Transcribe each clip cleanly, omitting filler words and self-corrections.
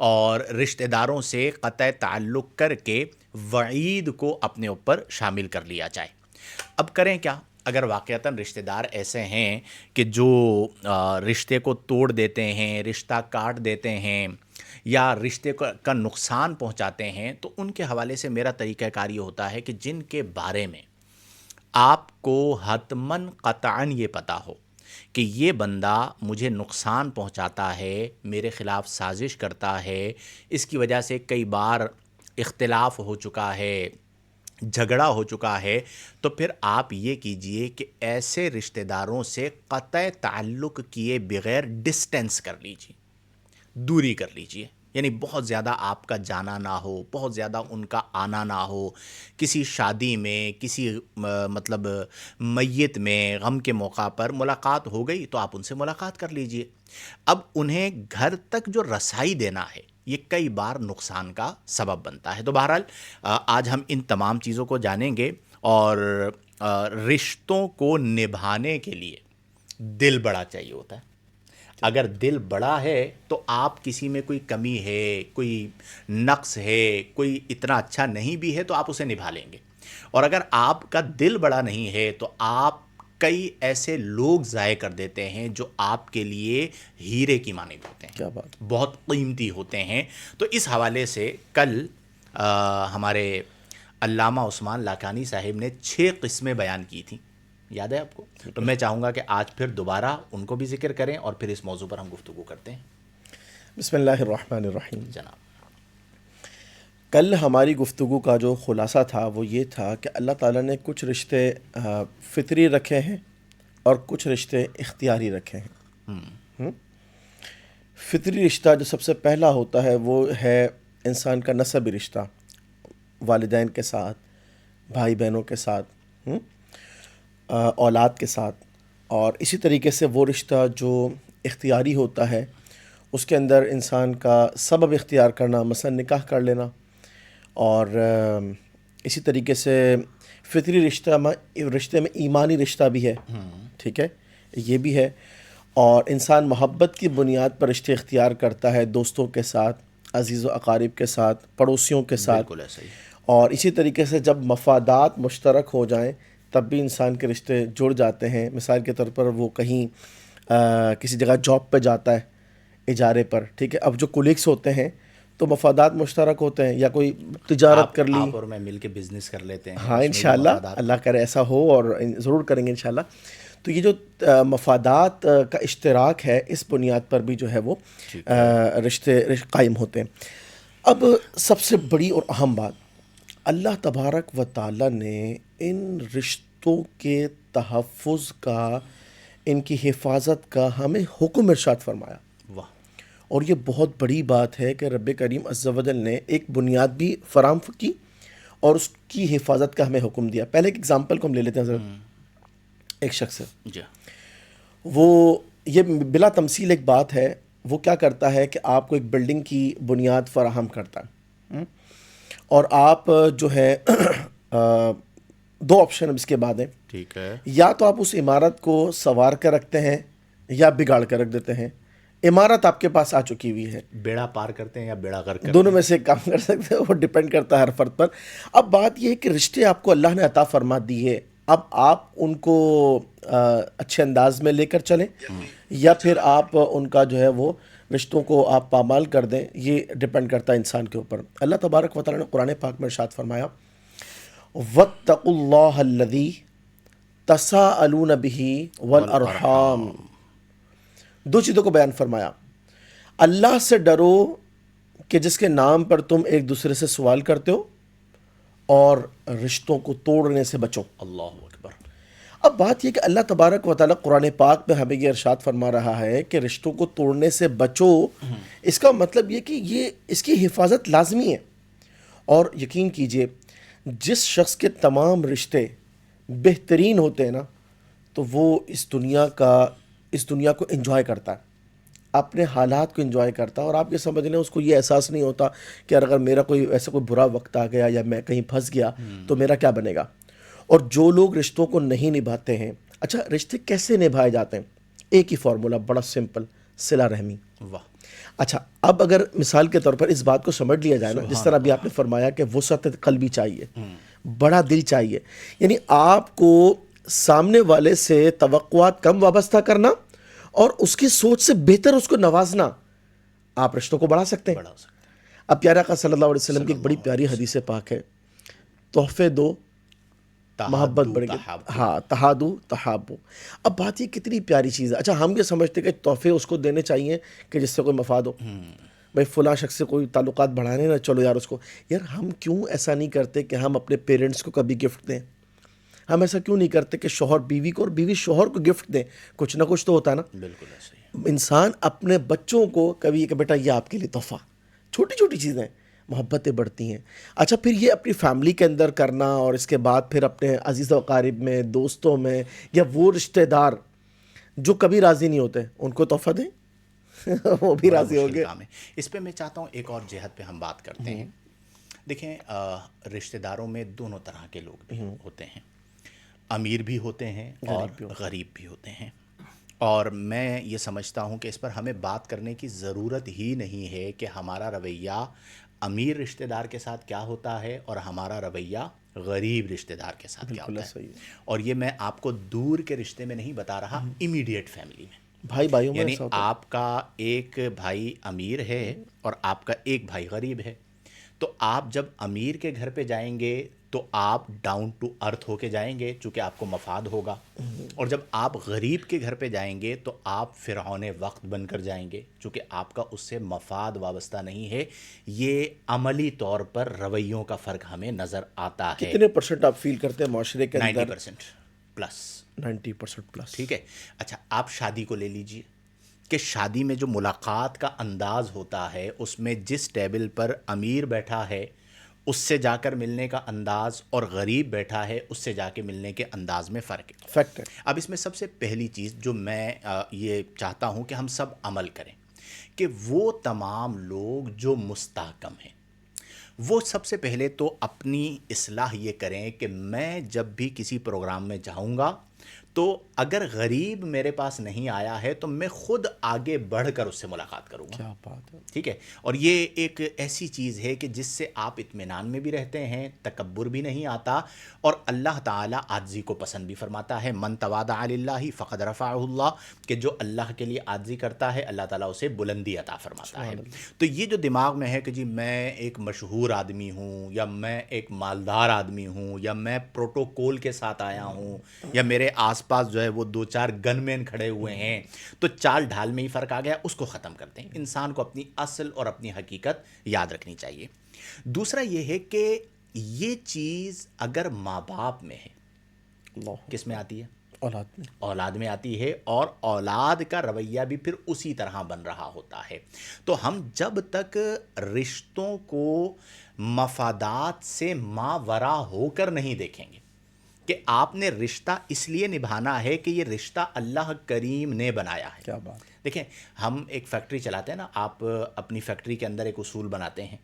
اور رشتہ داروں سے قطع تعلق کر کے وعید کو اپنے اوپر شامل کر لیا جائے۔ اب کریں کیا اگر واقعتاً رشتہ دار ایسے ہیں کہ جو رشتے کو توڑ دیتے ہیں، رشتہ کاٹ دیتے ہیں یا رشتے کا نقصان پہنچاتے ہیں، تو ان کے حوالے سے میرا طریقہ کار یہ ہوتا ہے کہ جن کے بارے میں آپ کو حتماً قطعاً یہ پتہ ہو کہ یہ بندہ مجھے نقصان پہنچاتا ہے، میرے خلاف سازش کرتا ہے، اس کی وجہ سے کئی بار اختلاف ہو چکا ہے، جھگڑا ہو چکا ہے، تو پھر آپ یہ کیجئے کہ ایسے رشتہ داروں سے قطع تعلق کیے بغیر ڈسٹینس کر لیجئے، دوری کر لیجئے، یعنی بہت زیادہ آپ کا جانا نہ ہو، بہت زیادہ ان کا آنا نہ ہو، کسی شادی میں، کسی مطلب میت میں، غم کے موقع پر ملاقات ہو گئی تو آپ ان سے ملاقات کر لیجئے۔ اب انہیں گھر تک جو رسائی دینا ہے یہ کئی بار نقصان کا سبب بنتا ہے۔ تو بہرحال آج ہم ان تمام چیزوں کو جانیں گے، اور رشتوں کو نبھانے کے لیے دل بڑا چاہیے ہوتا ہے۔ اگر دل بڑا ہے تو آپ کسی میں کوئی کمی ہے، کوئی نقص ہے، کوئی اتنا اچھا نہیں بھی ہے تو آپ اسے نبھا لیں گے، اور اگر آپ کا دل بڑا نہیں ہے تو آپ کئی ایسے لوگ ضائع کر دیتے ہیں جو آپ کے لیے ہیرے کی مانند ہوتے ہیں، کیا بات، بہت قیمتی ہوتے ہیں۔ تو اس حوالے سے کل ہمارے علامہ عثمان لاکانی صاحب نے 6 قسمیں بیان کی تھیں، یاد ہے آپ کو؟ تو میں چاہوں گا کہ آج پھر دوبارہ ان کو بھی ذکر کریں اور پھر اس موضوع پر ہم گفتگو کرتے ہیں۔ بسم اللہ الرحمن الرحیم۔ جناب، کل ہماری گفتگو کا جو خلاصہ تھا وہ یہ تھا کہ اللہ تعالیٰ نے کچھ رشتے فطری رکھے ہیں اور کچھ رشتے اختیاری رکھے ہیں۔ فطری رشتہ جو سب سے پہلا ہوتا ہے وہ ہے انسان کا نسبی رشتہ، والدین کے ساتھ، بھائی بہنوں کے ساتھ، اولاد کے ساتھ، اور اسی طریقے سے وہ رشتہ جو اختیاری ہوتا ہے اس کے اندر انسان کا سبب اختیار کرنا، مثلا نکاح کر لینا، اور اسی طریقے سے فطری رشتے میں ایمانی رشتہ بھی ہے، ٹھیک ہے، یہ بھی ہے، اور انسان محبت کی بنیاد پر رشتے اختیار کرتا ہے دوستوں کے ساتھ، عزیز و اقارب کے ساتھ، پڑوسیوں کے ساتھ، بالکل ایسا ہی۔ اور اسی طریقے سے جب مفادات مشترک ہو جائیں تب بھی انسان کے رشتے جڑ جاتے ہیں۔ مثال کے طور پر وہ کہیں کسی جگہ جاب پہ جاتا ہے اجارے پر، ٹھیک ہے، اب جو کولیگس ہوتے ہیں تو مفادات مشترک ہوتے ہیں، یا کوئی تجارت کر لی، آپ اور میں مل کے بزنس کر لیتے ہیں، ہاں اس میں بھی انشاءاللہ مفادات۔ اللہ کرے ایسا ہو، اور ضرور کریں گے انشاءاللہ۔ تو یہ جو مفادات کا اشتراک ہے اس بنیاد پر بھی جو ہے وہ رشتے قائم ہوتے ہیں۔ اب سب سے بڑی اور اہم بات، اللہ تبارک و تعالیٰ نے ان رشتوں کے تحفظ کا، ان کی حفاظت کا ہمیں حکم ارشاد فرمایا، واہ، اور یہ بہت بڑی بات ہے کہ رب کریم عز و جل نے ایک بنیاد بھی فراہم کی اور اس کی حفاظت کا ہمیں حکم دیا۔ پہلے ایک ایگزامپل کو ہم لے لیتے ہیں ذرا۔ ایک شخص ہے، جی، وہ یہ بلا تمثیل ایک بات ہے، وہ کیا کرتا ہے کہ آپ کو ایک بلڈنگ کی بنیاد فراہم کرتا ہے، اور آپ جو ہے دو آپشن اب اس کے بعد ہیں، ٹھیک ہے، یا تو آپ اس عمارت کو سنوار کر رکھتے ہیں یا بگاڑ کر رکھ دیتے ہیں۔ عمارت آپ کے پاس آ چکی ہوئی ہے، بیڑا پار کرتے ہیں یا بیڑا غرق کرتے دونوں میں سے ایک کام کر سکتے ہیں، وہ ڈیپینڈ کرتا ہے ہر فرد پر۔ اب بات یہ ہے کہ رشتے آپ کو اللہ نے عطا فرما دیے، اب آپ ان کو اچھے انداز میں لے کر چلیں یا پھر آپ ان کا جو ہے وہ رشتوں کو آپ پامال کر دیں، یہ ڈیپینڈ کرتا ہے انسان کے اوپر۔ اللہ تبارک و تعالیٰ نے قرآن پاک میں ارشاد فرمایا، وَاتَّقُوا اللَّهَ الَّذِي تَسَاءَلُونَ بِهِ وَالْأَرْحَامَ۔ دو چیزوں کو بیان فرمایا، اللہ سے ڈرو کہ جس کے نام پر تم ایک دوسرے سے سوال کرتے ہو، اور رشتوں کو توڑنے سے بچو۔ اللہ اکبر۔ اب بات یہ کہ اللہ تبارک و تعالیٰ قرآن پاک میں ہمیں یہ ارشاد فرما رہا ہے کہ رشتوں کو توڑنے سے بچو، اس کا مطلب یہ کہ یہ اس کی حفاظت لازمی ہے۔ اور یقین کیجئے جس شخص کے تمام رشتے بہترین ہوتے ہیں نا، تو وہ اس دنیا کو انجوائے کرتا ہے، اپنے حالات کو انجوائے کرتا ہے، اور آپ یہ سمجھ لیں اس کو یہ احساس نہیں ہوتا کہ اگر میرا کوئی ایسا کوئی برا وقت آ گیا یا میں کہیں پھنس گیا تو میرا کیا بنے گا۔ اور جو لوگ رشتوں کو نہیں نبھاتے ہیں، اچھا رشتے کیسے نبھائے جاتے ہیں؟ ایک ہی فارمولا، بڑا سمپل، صلہ رحمی. واہ. اچھا اب اگر مثال کے طور پر اس بات کو سمجھ لیا جائے نا, جس طرح ابھی آپ نے فرمایا کہ وسعت قلبی چاہیے, بڑا دل چاہیے, یعنی آپ کو سامنے والے سے توقعات کم وابستہ کرنا اور اس کی سوچ سے بہتر اس کو نوازنا, آپ رشتوں کو بڑھا سکتے ہیں. بڑا ہو سکتا ہے. اب پیارا آقا صلی اللہ علیہ وسلم کی ایک بڑی پیاری حدیث پاک ہے, تحفے دو محبت بڑھ گئی. ہاں, تہادو تحابو. اب بات یہ کتنی پیاری چیز ہے. اچھا ہم یہ سمجھتے کہ تحفے اس کو دینے چاہیے کہ جس سے کوئی مفاد ہو, بھائی فلاں شخص سے کوئی تعلقات بڑھانے نا, چلو یار اس کو. یار ہم کیوں ایسا نہیں کرتے کہ ہم اپنے پیرنٹس کو کبھی گفٹ دیں؟ ہم ایسا کیوں نہیں کرتے کہ شوہر بیوی کو اور بیوی شوہر کو گفٹ دیں؟ کچھ نہ کچھ تو ہوتا ہے نا. بالکل ایسے ہی. انسان اپنے بچوں کو کبھی کہ بیٹا یہ آپ کے لیے تحفہ, چھوٹی چھوٹی چیزیں, محبتیں بڑھتی ہیں. اچھا پھر یہ اپنی فیملی کے اندر کرنا, اور اس کے بعد پھر اپنے عزیز و اقارب میں, دوستوں میں, یا وہ رشتہ دار جو کبھی راضی نہیں ہوتے ان کو تحفہ دیں وہ بھی راضی ہوں گے. اس پہ میں چاہتا ہوں ایک اور جہت پہ ہم بات کرتے ہیں. دیکھیں رشتہ داروں میں دونوں طرح کے لوگ بھی ہوتے ہیں, امیر بھی ہوتے ہیں اور غریب بھی ہوتے ہیں. اور میں یہ سمجھتا ہوں کہ اس پر ہمیں بات کرنے کی ضرورت ہی نہیں ہے کہ ہمارا رویہ امیر رشتہ دار کے ساتھ کیا ہوتا ہے اور ہمارا رویہ غریب رشتہ دار کے ساتھ کیا ہوتا ہے. اور یہ میں آپ کو دور کے رشتے میں نہیں بتا رہا, امیڈیٹ فیملی میں, بھائی بھائیوں میں یعنی آپ کا ایک بھائی امیر ہے اور آپ کا ایک بھائی غریب ہے, تو آپ جب امیر کے گھر پہ جائیں گے تو آپ ڈاؤن ٹو ارتھ ہو کے جائیں گے چونکہ آپ کو مفاد ہوگا, اور جب آپ غریب کے گھر پہ جائیں گے تو آپ فرعون وقت بن کر جائیں گے چونکہ آپ کا اس سے مفاد وابستہ نہیں ہے. یہ عملی طور پر رویوں کا فرق ہمیں نظر آتا ہے. کتنے پرسنٹ آپ فیل کرتے ہیں معاشرے کے اندر؟ 90% پلس. 90% پلس. ٹھیک ہے. اچھا آپ شادی کو لے لیجئے کہ شادی میں جو ملاقات کا انداز ہوتا ہے اس میں جس ٹیبل پر امیر بیٹھا ہے اس سے جا کر ملنے کا انداز اور غریب بیٹھا ہے اس سے جا کے ملنے کے انداز میں فرق ہے. فیکٹ ہے. اب اس میں سب سے پہلی چیز جو میں یہ چاہتا ہوں کہ ہم سب عمل کریں کہ وہ تمام لوگ جو مستحکم ہیں وہ سب سے پہلے تو اپنی اصلاح یہ کریں کہ میں جب بھی کسی پروگرام میں جاؤں گا تو اگر غریب میرے پاس نہیں آیا ہے تو میں خود آگے بڑھ کر اس سے ملاقات کروں گا. کیا بات ہے. ٹھیک ہے. اور یہ ایک ایسی چیز ہے کہ جس سے آپ اطمینان میں بھی رہتے ہیں, تکبر بھی نہیں آتا, اور اللہ تعالیٰ عاجزی کو پسند بھی فرماتا ہے. من تواضع للہ فقد رفعہ اللہ, کہ جو اللہ کے لیے عاجزی کرتا ہے اللہ تعالیٰ اسے بلندی عطا فرماتا ہے. تو یہ جو دماغ میں ہے کہ جی میں ایک مشہور آدمی ہوں, یا میں ایک مالدار آدمی ہوں, یا میں پروٹوکول کے ساتھ آیا ہوں, یا میرے آس پاس جو ہے وہ 2-4 گن مین کھڑے ہوئے ہیں, تو چال ڈھال میں ہی فرق آ گیا, اس کو ختم کرتے ہیں. انسان کو اپنی اصل اور اپنی حقیقت یاد رکھنی چاہیے. دوسرا یہ ہے کہ یہ چیز اگر ماں باپ میں ہے, کس میں آتی ہے؟ اولاد میں آتی ہے, اور اولاد کا رویہ بھی پھر اسی طرح بن رہا ہوتا ہے. تو ہم جب تک رشتوں کو مفادات سے ماورا ہو کر نہیں دیکھیں گے کہ آپ نے رشتہ اس لیے نبھانا ہے کہ یہ رشتہ اللہ کریم نے بنایا ہے. کیا بات. دیکھیں ہم ایک فیکٹری چلاتے ہیں نا, آپ اپنی فیکٹری کے اندر ایک اصول بناتے ہیں,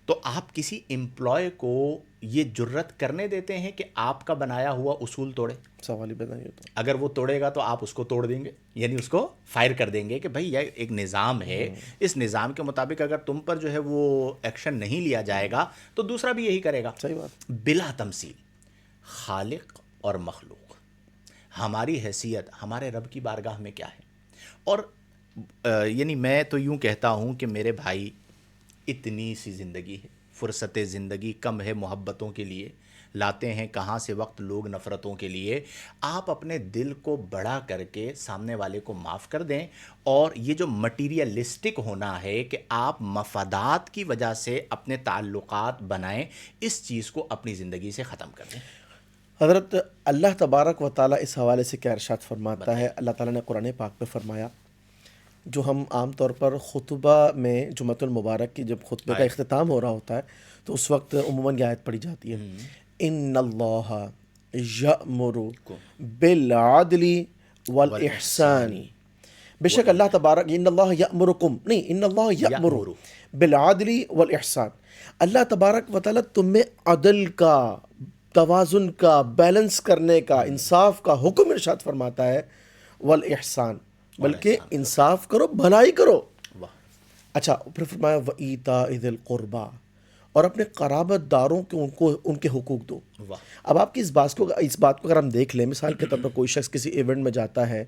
تو آپ کسی امپلائی کو یہ جرت کرنے دیتے ہیں کہ آپ کا بنایا ہوا اصول توڑے؟ سوال ہی پیدا نہیں ہوتا. اگر وہ توڑے گا تو آپ اس کو توڑ دیں گے, یعنی اس کو فائر کر دیں گے کہ بھائی یہ ایک نظام ہے, اس نظام کے مطابق اگر تم پر جو ہے وہ ایکشن نہیں لیا جائے گا تو دوسرا بھی یہی کرے گا. صحیح بات. بلا تمثیل خالق اور مخلوق, ہماری حیثیت ہمارے رب کی بارگاہ میں کیا ہے. اور یعنی میں تو یوں کہتا ہوں کہ میرے بھائی اتنی سی زندگی ہے, فرصت زندگی کم ہے محبتوں کے لیے, لاتے ہیں کہاں سے وقت لوگ نفرتوں کے لیے. آپ اپنے دل کو بڑا کر کے سامنے والے کو معاف کر دیں, اور یہ جو مٹیریلسٹک ہونا ہے کہ آپ مفادات کی وجہ سے اپنے تعلقات بنائیں, اس چیز کو اپنی زندگی سے ختم کر دیں. حضرت اللہ تبارک و تعالیٰ اس حوالے سے کیا ارشاد فرماتا ہے؟ اللہ تعالیٰ نے قرآن پاک میں فرمایا, جو ہم عام طور پر خطبہ میں جمعۃ المبارک کی جب خطبے کا اختتام ہو رہا ہوتا ہے تو اس وقت عموماً یہ آیت پڑھی جاتی ہے, ان اللہ یأمر بالعدل والاحسان. بے شک اللہ تبارک, ان اللہ یأمرکم نہیں, ان اللہ یأمر بالعدل والاحسان, اللہ تبارک و تعالیٰ تم میں عدل کا, توازن کا, بیلنس کرنے کا, انصاف کا حکم ارشاد فرماتا ہے. والاحسان, بلکہ انصاف کرو، بھلائی کرو. واہ. اچھا پھر فرمایا وَإِيتَاءِ ذِي الْقُرْبَى، اور اپنے قرابت داروں کو ان کے حقوق دو. واہ. اب آپ کی اس بات کو اگر ہم دیکھ لیں، مثال کے طور پر کوئی شخص کسی ایونٹ میں جاتا ہے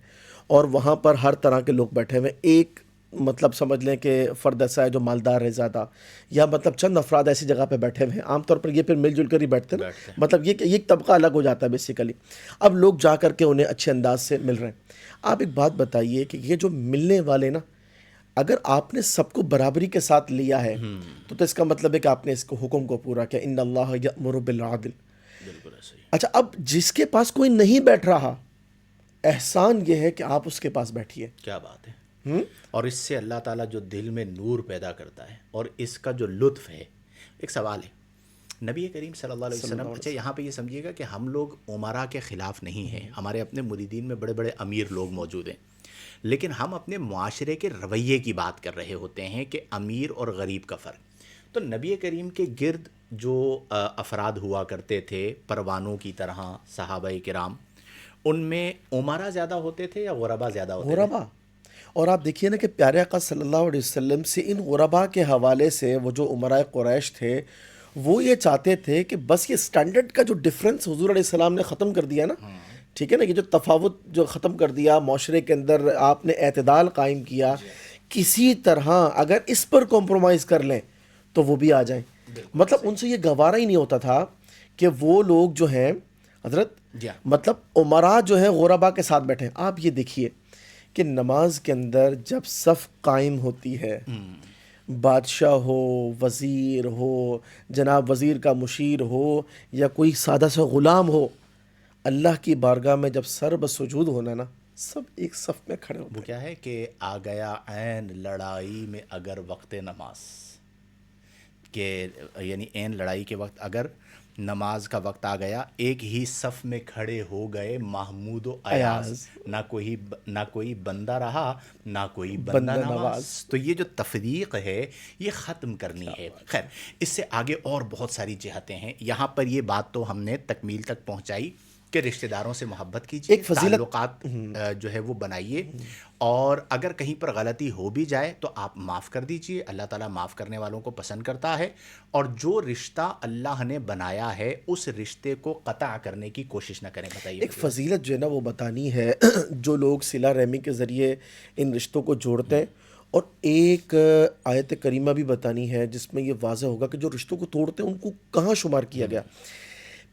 اور وہاں پر ہر طرح کے لوگ بیٹھے ہوئے، ایک مطلب سمجھ لیں کہ فرد ایسا ہے جو مالدار ہے زیادہ، یا مطلب چند افراد ایسی جگہ پہ بیٹھے ہوئے ہیں، عام طور پر یہ پھر مل جل کر ہی بیٹھتے ہیں نا، مطلب یہ کہ یہ ایک طبقہ الگ ہو جاتا ہے بیسیکلی. اب لوگ جا کر کے انہیں اچھے انداز سے مل رہے ہیں. آپ ایک بات بتائیے کہ یہ جو ملنے والے نا، اگر آپ نے سب کو برابری کے ساتھ لیا ہے تو اس کا مطلب ہے کہ آپ نے اس کو حکم کو پورا کیا، ان اللہ یأمر بالعدل. بالکل ایسے ہی. اچھا اب جس کے پاس کوئی نہیں بیٹھ رہا، احسان یہ ہے کہ آپ اس کے پاس بیٹھیے. کیا بات ہے. اور اس سے اللہ تعالیٰ جو دل میں نور پیدا کرتا ہے اور اس کا جو لطف ہے. ایک سوال ہے، نبی کریم صلی اللہ علیہ وسلم، اچھا یہاں پہ یہ سمجھیے گا کہ ہم لوگ عمرا کے خلاف نہیں ہیں، ہمارے اپنے مریدین میں بڑے بڑے امیر لوگ موجود ہیں، لیکن ہم اپنے معاشرے کے رویے کی بات کر رہے ہوتے ہیں کہ امیر اور غریب کا فرق. تو نبی کریم کے گرد جو افراد ہوا کرتے تھے پروانوں کی طرح، صحابہ کرام، ان میں عمرا زیادہ ہوتے تھے یا غربا زیادہ ہوتے تھے؟ غربا. اور آپ دیکھیے نا کہ پیارے آقا صلی اللہ علیہ وسلم سے ان غربا کے حوالے سے وہ جو عمراء قریش تھے وہ یہ چاہتے تھے کہ بس یہ سٹینڈرڈ کا جو ڈفرنس حضور علیہ السلام نے ختم کر دیا نا، ٹھیک ہے نا، یہ جو تفاوت جو ختم کر دیا معاشرے کے اندر، آپ نے اعتدال قائم کیا، کسی طرح اگر اس پر کمپرومائز کر لیں تو وہ بھی آ جائیں. مطلب ان سے یہ گوارا ہی نہیں ہوتا تھا کہ وہ لوگ جو ہیں حضرت، مطلب عمراء جو ہیں غربا کے ساتھ بیٹھے. آپ یہ دیکھیے کہ نماز کے اندر جب صف قائم ہوتی ہے، بادشاہ ہو، وزیر ہو، جناب وزیر کا مشیر ہو، یا کوئی سادہ سا غلام ہو، اللہ کی بارگاہ میں جب سر بسجود ہونا نا، سب ایک صف میں کھڑے ہوتے وہ کیا ہے کہ آ گیا عین لڑائی میں اگر وقت نماز، کہ یعنی عین لڑائی کے وقت اگر نماز کا وقت آ گیا، ایک ہی صف میں کھڑے ہو گئے محمود و ایاز، نہ کوئی بندہ رہا نہ کوئی بندہ نواز. تو یہ جو تفریق ہے یہ ختم کرنی ہے. خیر، اس سے آگے اور بہت ساری جہتیں ہیں. یہاں پر یہ بات تو ہم نے تکمیل تک پہنچائی کہ رشتہ داروں سے محبت کیجیے، ایک فضیلت تعلقات جو ہے وہ بنائیے، اور اگر کہیں پر غلطی ہو بھی جائے تو آپ معاف کر دیجئے. اللہ تعالیٰ معاف کرنے والوں کو پسند کرتا ہے. اور جو رشتہ اللہ نے بنایا ہے اس رشتے کو قطع کرنے کی کوشش نہ کریں. بتائیے. ایک فضیلت جو ہے نا وہ بتانی ہے جو لوگ صلہ رحمی کے ذریعے ان رشتوں کو جوڑتے ہیں، اور ایک آیت کریمہ بھی بتانی ہے جس میں یہ واضح ہوگا کہ جو رشتوں کو توڑتے ہیں ان کو کہاں شمار کیا گیا.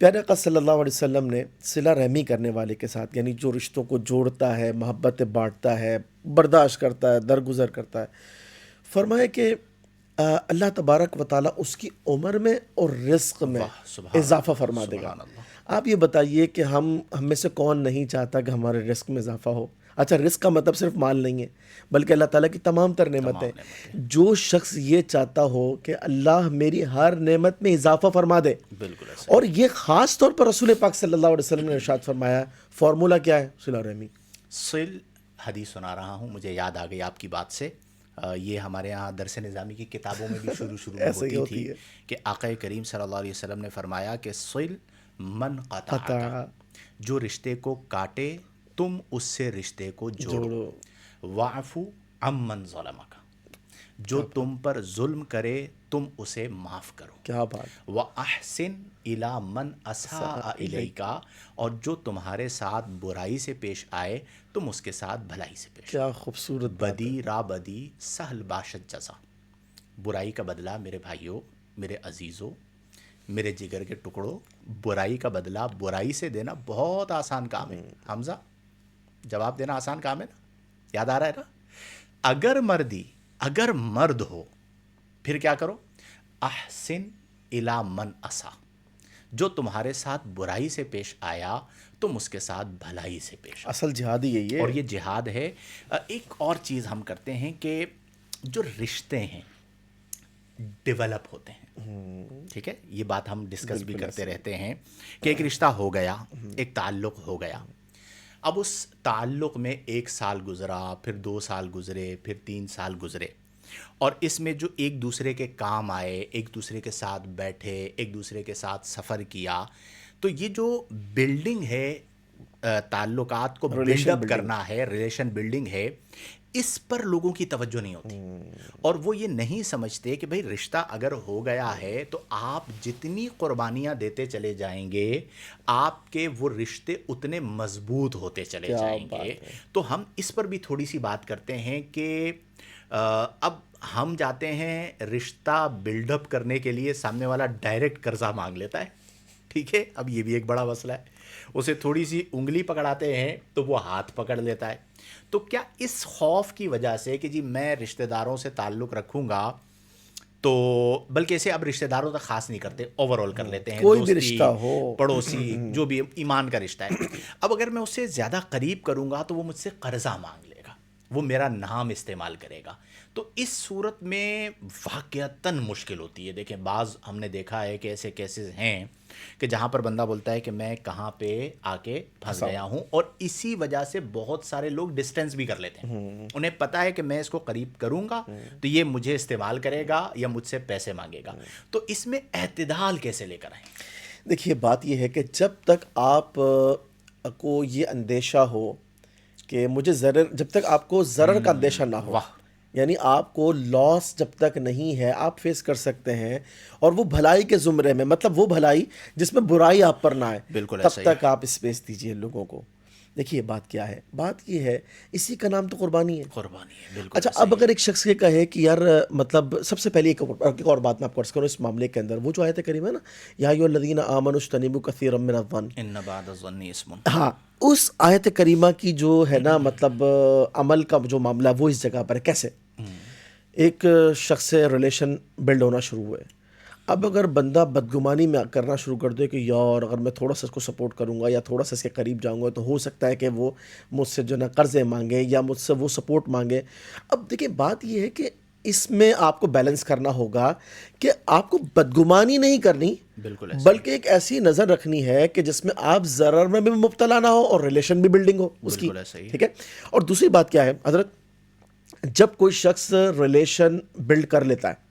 پیارے آقا صلی اللہ علیہ وسلم نے صلہ رحمی کرنے والے کے ساتھ، یعنی جو رشتوں کو جوڑتا ہے، محبتیں بانٹتا ہے، برداشت کرتا ہے، درگزر کرتا ہے، فرمایا کہ اللہ تبارک و تعالیٰ اس کی عمر میں اور رزق میں اضافہ فرما دے گا. آپ یہ بتائیے کہ ہم میں سے کون نہیں چاہتا کہ ہمارے رزق میں اضافہ ہو؟ اچھا، رزق کا مطلب صرف مال نہیں ہے، بلکہ اللہ تعالیٰ کی تمام تر نعمتیں. جو شخص یہ چاہتا ہو کہ اللہ میری ہر نعمت میں اضافہ فرما دے، بالکل. اور یہ خاص طور پر رسول پاک صلی اللہ علیہ وسلم نے ارشاد فرمایا، فارمولہ کیا ہے؟ صلہ رحمی. حدیث سنا رہا ہوں، مجھے یاد آ گئی آپ کی بات سے. یہ ہمارے ہاں درس نظامی کی کتابوں میں بھی شروع میں ہوتی تھی کہ آقا کریم صلی اللہ علیہ وسلم نے فرمایا کہ صل من قطع، جو رشتے کو کاٹے تم اس سے رشتے کو جوڑو. واعفو عمن ظلمک، جو تم پر ظلم کرے تم اسے معاف کرو. کیا بات. وَأَحْسِنْ إِلَىٰ مَنْ أَسَاءَ إِلَيْكَ، اور جو تمہارے ساتھ برائی سے پیش آئے تم اس کے ساتھ بھلائی سے پیش. کیا خوبصورت. بدی را بدی سہل باشد جزا. برائی کا بدلہ میرے بھائیوں، میرے عزیزوں، میرے جگر کے ٹکڑوں، برائی کا بدلہ برائی سے دینا بہت آسان کام ہے. حمزہ، جواب دینا آسان کام ہے نا؟ یاد آ رہا ہے نا؟ اگر مرد ہو پھر کیا کرو؟ احسن الی من اسا، جو تمہارے ساتھ برائی سے پیش آیا تم اس کے ساتھ بھلائی سے پیش. اصل جہاد ہی یہی ہے. اور یہ جہاد ہے. ایک اور چیز ہم کرتے ہیں کہ جو رشتے ہیں ڈیولپ ہوتے ہیں، ٹھیک ہے، یہ بات ہم ڈسکس بھی کرتے رہتے ہیں کہ ایک رشتہ ہو گیا، ایک تعلق ہو گیا. اب اس تعلق میں 1 سال گزرا، پھر 2 سال گزرے، پھر 3 سال گزرے، اور اس میں جو ایک دوسرے کے کام آئے، ایک دوسرے کے ساتھ بیٹھے، ایک دوسرے کے ساتھ سفر کیا، تو یہ جو بلڈنگ ہے تعلقات کو بلڈ Relation اپ building. کرنا ہے، ریلیشن بلڈنگ ہے، اس پر لوگوں کی توجہ نہیں ہوتی، اور وہ یہ نہیں سمجھتے کہ بھئی رشتہ اگر ہو گیا ہے تو آپ جتنی قربانیاں دیتے چلے جائیں گے آپ کے وہ رشتے اتنے مضبوط ہوتے چلے کیا جائیں گے. بات ہے. تو ہم اس پر بھی تھوڑی سی بات کرتے ہیں کہ اب ہم جاتے ہیں رشتہ بلڈ اپ کرنے کے لیے، سامنے والا ڈائریکٹ قرضہ مانگ لیتا ہے، ٹھیک ہے، اب یہ بھی ایک بڑا مسئلہ ہے. اسے تھوڑی سی انگلی پکڑاتے ہیں تو وہ ہاتھ پکڑ لیتا ہے. تو کیا اس خوف کی وجہ سے کہ جی میں رشتہ داروں سے تعلق رکھوں گا، تو بلکہ اسے اب رشتہ داروں تک خاص نہیں کرتے، اوور آل کر لیتے ہیں، کوئی بھی دوستی، رشتہ ہو، پڑوسی، جو بھی ایمان کا رشتہ ہے، اب اگر میں اس سے زیادہ قریب کروں گا تو وہ مجھ سے قرضہ مانگ لے گا، وہ میرا نام استعمال کرے گا. تو اس صورت میں واقعتاً مشکل ہوتی ہے. دیکھیں بعض ہم نے دیکھا ہے کہ ایسے کیسز ہیں کہ جہاں پر بندہ بولتا ہے کہ میں کہاں پہ آ کے پھنس گیا ہوں، اور اسی وجہ سے بہت سارے لوگ ڈسٹینس بھی کر لیتے ہیں. انہیں پتہ ہے کہ میں اس کو قریب کروں گا تو یہ مجھے استعمال کرے گا یا مجھ سے پیسے مانگے گا. تو اس میں اعتدال کیسے لے کر آئیں؟ دیکھیے بات یہ ہے کہ جب تک آپ کو یہ اندیشہ ہو کہ مجھے ضرر، جب تک آپ کو ضرر کا اندیشہ نہ ہو، واہ، یعنی آپ کو لاس جب تک نہیں ہے آپ فیس کر سکتے ہیں، اور وہ بھلائی کے زمرے میں، مطلب وہ بھلائی جس میں برائی آپ پر نہ آئے، بالکل تب ایسا ہی ہے. تک آپ اسپیس دیجئے لوگوں کو. دیکھیے بات کیا ہے، بات یہ ہے اسی کا نام تو قربانی ہے. قربانی ہے، بالکل اچھا ایسا اب ہی ہے. اگر ایک شخص یہ کہے کہ یار مطلب سب سے پہلے ایک اور بات میں آپ کو عرض کروں اس معاملے کے اندر، وہ جو آیت کریمہ ہے نا، یا ایھا الذین آمنوا اجتنبوا کثیرا من الظن، ان بعد الظن اسم. ہاں اس آیت کریمہ کی جو ہے نا مطلب عمل کا جو معاملہ وہ اس جگہ پر ہے. کیسے ایک شخص سے ریلیشن بلڈ ہونا شروع ہوئے، اب اگر بندہ بدگمانی میں کرنا شروع کر دے کہ یار اگر میں تھوڑا سا اس کو سپورٹ کروں گا یا تھوڑا سا اس کے قریب جاؤں گا تو ہو سکتا ہے کہ وہ مجھ سے جو نا قرضے مانگے یا مجھ سے وہ سپورٹ مانگے. اب دیکھیں بات یہ ہے کہ اس میں آپ کو بیلنس کرنا ہوگا کہ آپ کو بدگمانی نہیں کرنی، بالکل ایسا ہی. بلکہ ایک ایسی نظر رکھنی ہے کہ جس میں آپ ضرر میں بھی مبتلا نہ ہو اور ریلیشن بھی بلڈنگ ہو اس کی. بالکل ایسا ہی ہے. ٹھیک ہے. اور دوسری بات کیا ہے حضرت، جب کوئی شخص ریلیشن بلڈ کر لیتا ہے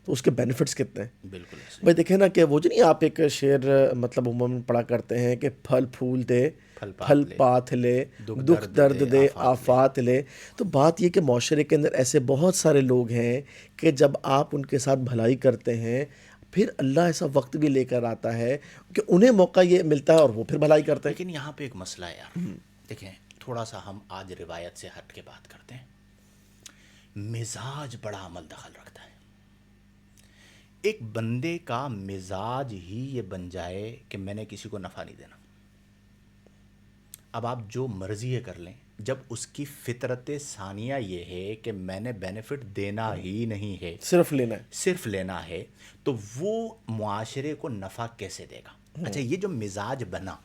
تو اس کے بینیفٹس کتنے ہیں. بالکل ایسا ہی. بھائی دیکھیں نا کہ وہ جو نہیں آپ ایک شعر مطلب عموماً پڑھا کرتے ہیں کہ پھل پھول دے پھل پات لے، دکھ درد دے آفات لے. تو بات یہ کہ معاشرے کے اندر ایسے بہت سارے لوگ ہیں کہ جب آپ ان کے ساتھ بھلائی کرتے ہیں پھر اللہ ایسا وقت بھی لے کر آتا ہے کہ انہیں موقع یہ ملتا ہے اور وہ پھر بھلائی کرتے ہیں. لیکن یہاں پہ ایک مسئلہ ہے یار، دیکھیں تھوڑا سا ہم آج روایت سے ہٹ کے بات کرتے ہیں. مزاج بڑا عمل دخل رکھتا ہے. ایک بندے کا مزاج ہی یہ بن جائے کہ میں نے کسی کو نفع نہیں دینا، اب آپ جو مرضی ہے کر لیں، جب اس کی فطرت ثانیہ یہ ہے کہ میں نے بینیفٹ دینا ہی نہیں ہے، صرف لینا ہے. صرف لینا ہے، تو وہ معاشرے کو نفع کیسے دے گا؟ اچھا یہ جو مزاج بنا،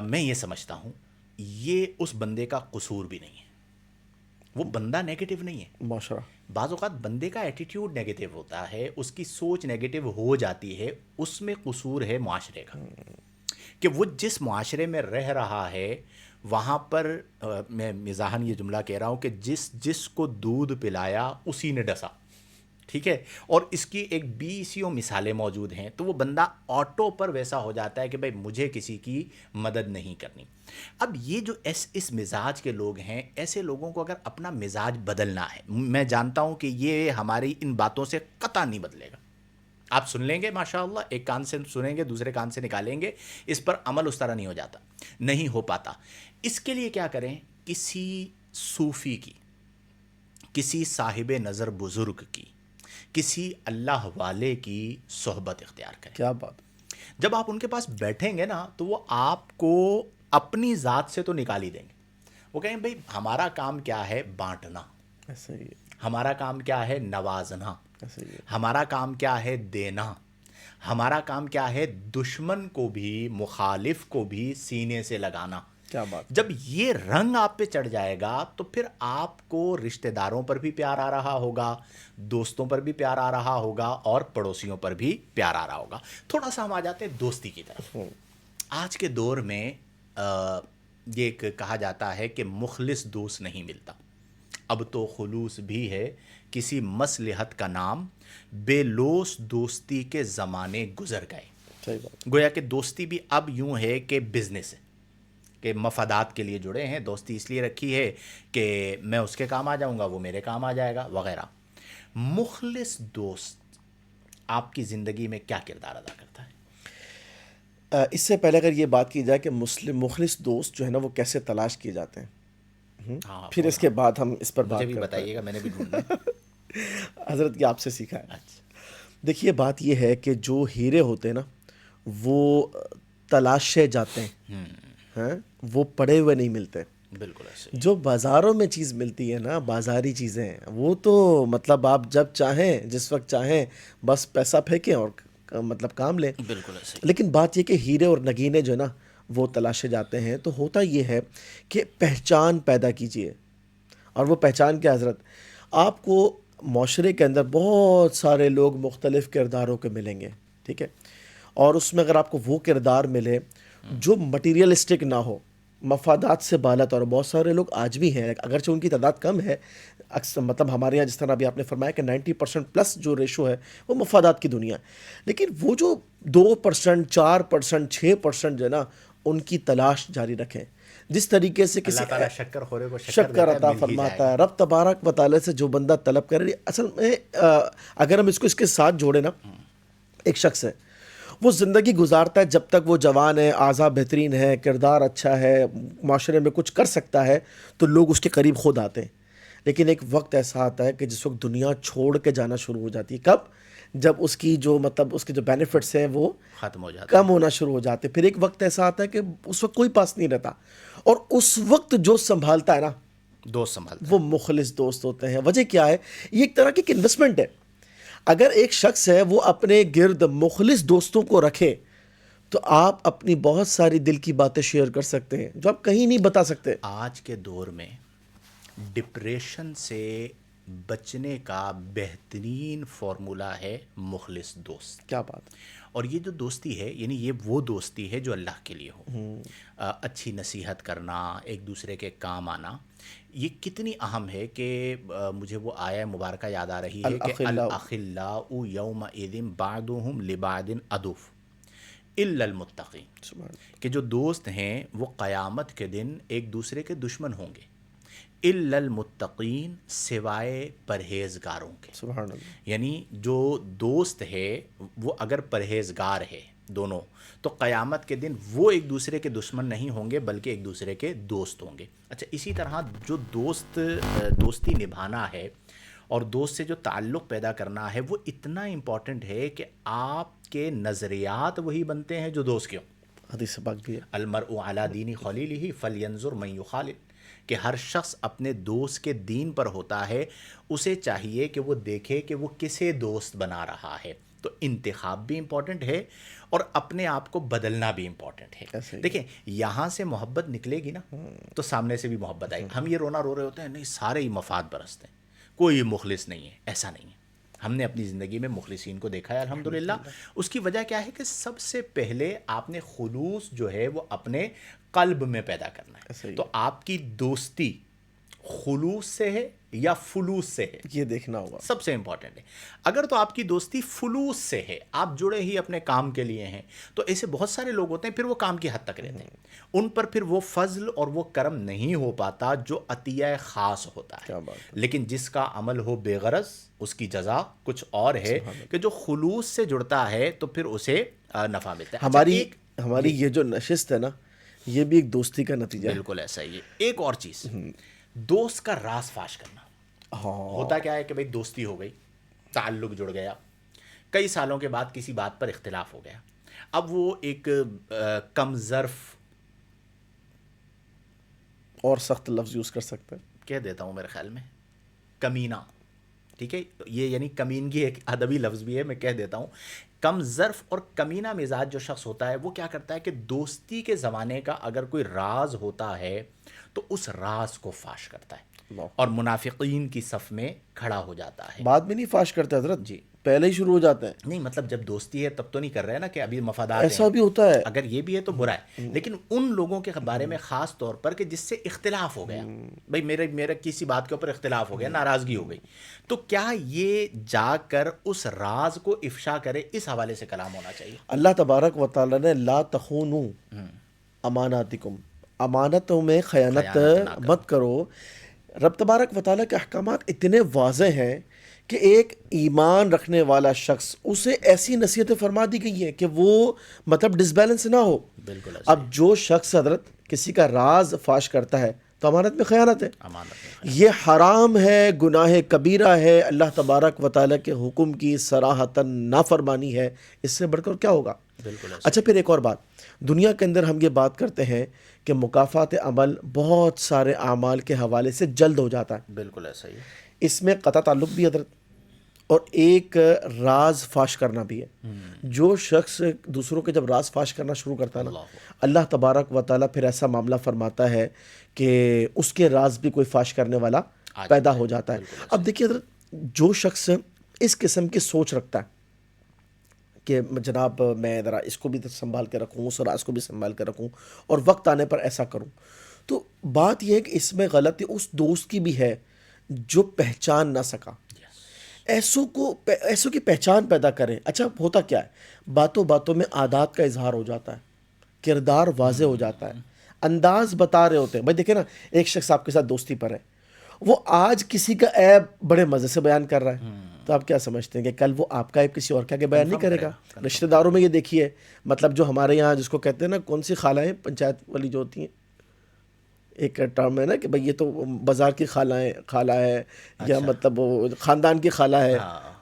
میں یہ سمجھتا ہوں یہ اس بندے کا قصور بھی نہیں ہے، وہ بندہ نیگیٹو نہیں ہے. معاشرہ بعض اوقات بندے کا ایٹیٹیوڈ نیگیٹو ہوتا ہے، اس کی سوچ نیگیٹو ہو جاتی ہے، اس میں قصور ہے معاشرے کا، کہ وہ جس معاشرے میں رہ رہا ہے وہاں پر میں مزاحاً یہ جملہ کہہ رہا ہوں کہ جس کو دودھ پلایا اسی نے ڈسا، ٹھیک ہے، اور اس کی ایک 20 مثالیں موجود ہیں. تو وہ بندہ آٹو پر ویسا ہو جاتا ہے کہ بھائی مجھے کسی کی مدد نہیں کرنی. اب یہ جو اس مزاج کے لوگ ہیں، ایسے لوگوں کو اگر اپنا مزاج بدلنا ہے، میں جانتا ہوں کہ یہ ہماری ان باتوں سے قطع نہیں بدلے گا. آپ سن لیں گے ماشاءاللہ، ایک کان سے سنیں گے دوسرے کان سے نکالیں گے، اس پر عمل اس طرح نہیں ہو جاتا، نہیں ہو پاتا. اس کے لیے کیا کریں؟ کسی صوفی کی، کسی صاحب نظر بزرگ کی، کسی اللہ والے کی صحبت اختیار کریں. کیا بات. جب آپ ان کے پاس بیٹھیں گے نا تو وہ آپ کو اپنی ذات سے تو نکال ہی دیں گے. وہ کہیں بھئی ہمارا کام کیا ہے؟ بانٹنا. ایسا ہی ہے. ہمارا کام کیا ہے؟ نوازنا. ایسا ہی ہے. ہمارا کام کیا ہے؟ دینا. ہمارا کام کیا ہے؟ دشمن کو بھی مخالف کو بھی سینے سے لگانا. کیا بات. جب یہ رنگ آپ پہ چڑھ جائے گا تو پھر آپ کو رشتہ داروں پر بھی پیار آ رہا ہوگا، دوستوں پر بھی پیار آ رہا ہوگا، اور پڑوسیوں پر بھی پیار آ رہا ہوگا. تھوڑا سا ہم آ جاتے ہیں دوستی کی طرف. آج کے دور میں یہ ایک کہا جاتا ہے کہ مخلص دوست نہیں ملتا. اب تو خلوص بھی ہے کسی مصلحت کا نام، بے لوث دوستی کے زمانے گزر گئے. صحیح بات. گویا کہ دوستی بھی اب یوں ہے کہ بزنس ہے. کہ مفادات کے لیے جڑے ہیں، دوستی اس لیے رکھی ہے کہ میں اس کے کام آ جاؤں گا، وہ میرے کام آ جائے گا وغیرہ۔ مخلص دوست آپ کی زندگی میں کیا کردار ادا کرتا ہے؟ اس سے پہلے اگر یہ بات کی جائے کہ مخلص دوست جو ہے نا وہ کیسے تلاش کیے جاتے ہیں، ہاں پھر اس کے بعد ہم اس پر مجھے بات بھی کرتے بتائیے گا، میں نے بھی ڈھونڈنا ہے۔ ہیں۔ حضرت کی آپ سے سیکھا ہے۔ اچھا، دیکھیے بات یہ ہے کہ جو ہیرے ہوتے ہیں نا وہ تلاشے جاتے ہیں، ہیں وہ پڑے ہوئے نہیں ملتے۔ بالکل ایسے ہی۔ جو بازاروں میں چیز ملتی ہے نا، بازاری چیزیں، وہ تو مطلب آپ جب چاہیں جس وقت چاہیں بس پیسہ پھینکیں اور مطلب کام لیں۔ بالکل ایسے ہی۔ لیکن بات یہ کہ ہیرے اور نگینے جو ہے نا وہ تلاشے جاتے ہیں، تو ہوتا یہ ہے کہ پہچان پیدا کیجئے۔ اور وہ پہچان کیا حضرت؟ آپ کو معاشرے کے اندر بہت سارے لوگ مختلف کرداروں کے ملیں گے، ٹھیک ہے؟ اور اس میں اگر آپ کو وہ کردار ملے جو مٹیریلسٹک نہ ہو، مفادات سے بالات، اور بہت سارے لوگ آج بھی ہیں اگرچہ ان کی تعداد کم ہے، اکثر مطلب ہمارے یہاں جس طرح ابھی آپ نے فرمایا کہ 90% پلس جو ریشو ہے وہ مفادات کی دنیا ہے، لیکن وہ جو 2%، 4%، 6% جو ہے نا ان کی تلاش جاری رکھیں۔ جس طریقے سے کسی اللہ تعالیٰ شکر خورے کو شکر دیتا ہے، عطا مل ہی جائے فرماتا گا۔ ہے۔ رب تبارک و تعالی سے جو بندہ طلب کرے، اصل میں اگر ہم اس کے ساتھ جوڑے نا، ایک شخص ہے وہ زندگی گزارتا ہے جب تک وہ جوان ہے، اعضاء بہترین ہے، کردار اچھا ہے، معاشرے میں کچھ کر سکتا ہے، تو لوگ اس کے قریب خود آتے ہیں۔ لیکن ایک وقت ایسا آتا ہے کہ جس وقت دنیا چھوڑ کے جانا شروع ہو جاتی ہے۔ کب؟ جب اس کی جو مطلب اس کے جو بینیفٹس ہیں وہ ختم ہو جاتا کم ہونا شروع ہو جاتے۔ پھر ایک وقت ایسا آتا ہے کہ اس وقت کوئی پاس نہیں رہتا، اور اس وقت جو سنبھالتا ہے نا ہے، دوست سنبھالتا ہے۔ وہ مخلص دوست ہوتے ہیں۔ وجہ کیا ہے؟ یہ ایک طرح کی ایک انویسٹمنٹ ہے۔ اگر ایک شخص ہے وہ اپنے گرد مخلص دوستوں کو رکھے تو آپ اپنی بہت ساری دل کی باتیں شیئر کر سکتے ہیں جو آپ کہیں نہیں بتا سکتے۔ آج کے دور میں ڈپریشن سے بچنے کا بہترین فارمولہ ہے مخلص دوست۔ کیا بات ہے! اور یہ جو دوستی ہے، یعنی یہ وہ دوستی ہے جو اللہ کے لیے ہو۔ اچھی نصیحت کرنا، ایک دوسرے کے کام آنا، یہ کتنی اہم ہے کہ مجھے وہ آیہ مبارکہ یاد آ رہی ہے کہ الاخلاء یومئذ بعضهم لبعض عدو الا المتقین، کہ جو دوست ہیں وہ قیامت کے دن ایک دوسرے کے دشمن ہوں گے، الا المتقین، سوائے پرہیزگاروں کے۔ سبحان اللہ۔ یعنی جو دوست ہے وہ اگر پرہیزگار ہے دونوں، تو قیامت کے دن وہ ایک دوسرے کے دشمن نہیں ہوں گے بلکہ ایک دوسرے کے دوست ہوں گے۔ اچھا، اسی طرح جو دوستی نبھانا ہے اور دوست سے جو تعلق پیدا کرنا ہے وہ اتنا امپورٹنٹ ہے کہ آپ کے نظریات وہی بنتے ہیں جو دوست کے ہوں۔ حدیث پاک بھی ہے۔ المرء علی دین خلیلہ فلینظر من یخالل، کہ ہر شخص اپنے دوست کے دین پر ہوتا ہے، اسے چاہیے کہ وہ دیکھے کہ وہ کسے دوست بنا رہا ہے۔ تو انتخاب بھی امپورٹنٹ ہے اور اپنے آپ کو بدلنا بھی امپورٹنٹ ہے۔ دیکھیں، یہاں سے محبت نکلے گی نا تو سامنے سے بھی محبت آئے گی۔ ہم یہ رونا رو رہے ہوتے ہیں، نہیں سارے ہی مفاد پرست ہیں، کوئی مخلص نہیں ہے، ایسا نہیں ہے۔ ہم نے اپنی زندگی میں مخلصین کو دیکھا ہے الحمدللہ۔ اس کی وجہ کیا ہے کہ سب سے پہلے آپ نے خلوص جو ہے وہ اپنے قلب میں پیدا کرنا ہے۔ تو آپ کی دوستی خلوص سے ہے یا فلوس سے ہے، یہ دیکھنا ہوگا، سب سے امپورٹنٹ ہے۔ اگر تو آپ کی دوستی فلوس سے ہے، آپ جڑے ہی اپنے کام کے لیے ہیں، تو ایسے بہت سارے لوگ ہوتے ہیں پھر وہ کام کی حد تک رہتے ہیں، ان پر پھر وہ فضل اور وہ کرم نہیں ہو پاتا جو عطیہ خاص ہوتا ہے۔ لیکن جس کا عمل ہو بے غرض، اس کی جزا کچھ اور ہے، کہ جو خلوص سے جڑتا ہے تو پھر اسے نفع ملتا ہے۔ ہماری یہ جو نشست ہے نا، یہ بھی ایک دوستی کا نتیجہ ہے۔ بالکل ایسا ہی ہے۔ ایک اور چیز، دوست کا راز فاش کرنا۔ ہوتا کیا ہے کہ بھئی دوستی ہو گئی، تعلق جڑ گیا، کئی سالوں کے بعد کسی بات پر اختلاف ہو گیا، اب وہ ایک کم ظرف اور سخت لفظ یوز کر سکتے ہیں، کہہ دیتا ہوں میرے خیال میں، کمینہ، ٹھیک ہے، یہ یعنی کمینگی ایک ادبی لفظ بھی ہے، میں کہہ دیتا ہوں۔ کم ظرف اور کمینہ مزاج جو شخص ہوتا ہے وہ کیا کرتا ہے کہ دوستی کے زمانے کا اگر کوئی راز ہوتا ہے تو اس راز کو فاش کرتا ہے اور منافقین کی صف میں کھڑا ہو جاتا ہے۔ بعد میں نہیں فاش کرتے حضرت، جی، پہلے ہی شروع ہو جاتے ہیں۔ نہیں مطلب جب دوستی ہے تب تو نہیں کر رہے نا کہ ابھی مفادات ایسا ہیں، بھی ہوتا ہے۔ اگر یہ بھی ہے تو برا ہے، لیکن ان لوگوں کے بارے میں خاص طور پر کہ جس سے اختلاف ہو گیا، بھائی میرے کسی بات کے اوپر اختلاف ہو گیا، ناراضگی ہو گئی، تو کیا یہ جا کر اس راز کو افشا کرے، اس حوالے سے کلام ہونا چاہیے۔ اللہ تبارک و تعالی نے لا تخونوا اماناتکم، امانتوں میں خیانت نہ کرو۔ مت کرو۔ رب تبارک و تعالیٰ کے احکامات اتنے واضح ہیں کہ ایک ایمان رکھنے والا شخص اسے ایسی نصیحتیں فرما دی گئی ہیں کہ وہ مطلب ڈس بیلنس نہ ہو۔ بالکل ایسا اب جو شخص حضرت کسی کا راز فاش کرتا ہے تو امانت میں خیانت ہے، امانت میں یہ حرام ہے، گناہ کبیرہ ہے، اللہ تبارک و تعالیٰ کے حکم کی صراحتاً نافرمانی ہے، اس سے بڑھ کر کیا ہوگا؟ بالکل ایسا اچھا پھر ایک اور بات، دنیا کے اندر ہم یہ بات کرتے ہیں کہ مکافات عمل بہت سارے اعمال کے حوالے سے جلد ہو جاتا ہے، بالکل ایسا ہی ہے۔ اس میں قطع تعلق بھی حضرت اور ایک راز فاش کرنا بھی ہے۔ جو شخص دوسروں کے جب راز فاش کرنا شروع کرتا ہے نا، اللہ تبارک و تعالیٰ پھر ایسا معاملہ فرماتا ہے کہ اس کے راز بھی کوئی فاش کرنے والا پیدا ہو جاتا ہے۔ اب دیکھیے حضرت، جو شخص اس قسم کی سوچ رکھتا ہے کہ جناب میں ذرا اس کو بھی سنبھال کے رکھوں، اس راز کو بھی سنبھال کے رکھوں اور وقت آنے پر ایسا کروں، تو بات یہ ہے کہ اس میں غلطی اس دوست کی بھی ہے جو پہچان نہ سکا۔ ایسوں کی پہچان پیدا کریں۔ اچھا ہوتا کیا ہے، باتوں باتوں میں عادات کا اظہار ہو جاتا ہے، کردار واضح ہو جاتا ہے، انداز بتا رہے ہوتے ہیں۔ بھائی دیکھیں نا، ایک شخص آپ کے ساتھ دوستی پر ہے، وہ آج کسی کا عیب بڑے مزے سے بیان کر رہا ہے، تو آپ کیا سمجھتے ہیں کہ کل وہ آپ کا عیب کسی اور کا بیان نہیں کرے گا؟ رشتہ داروں میں یہ دیکھیے، مطلب جو ہمارے یہاں جس کو کہتے ہیں نا، کون سی خالائیں پنچایت والی جو ہوتی ہیں، ایک ٹرم ہے نا کہ بھئی یہ تو بازار کی خالہ ہے، یا مطلب وہ خاندان کی خالہ ہے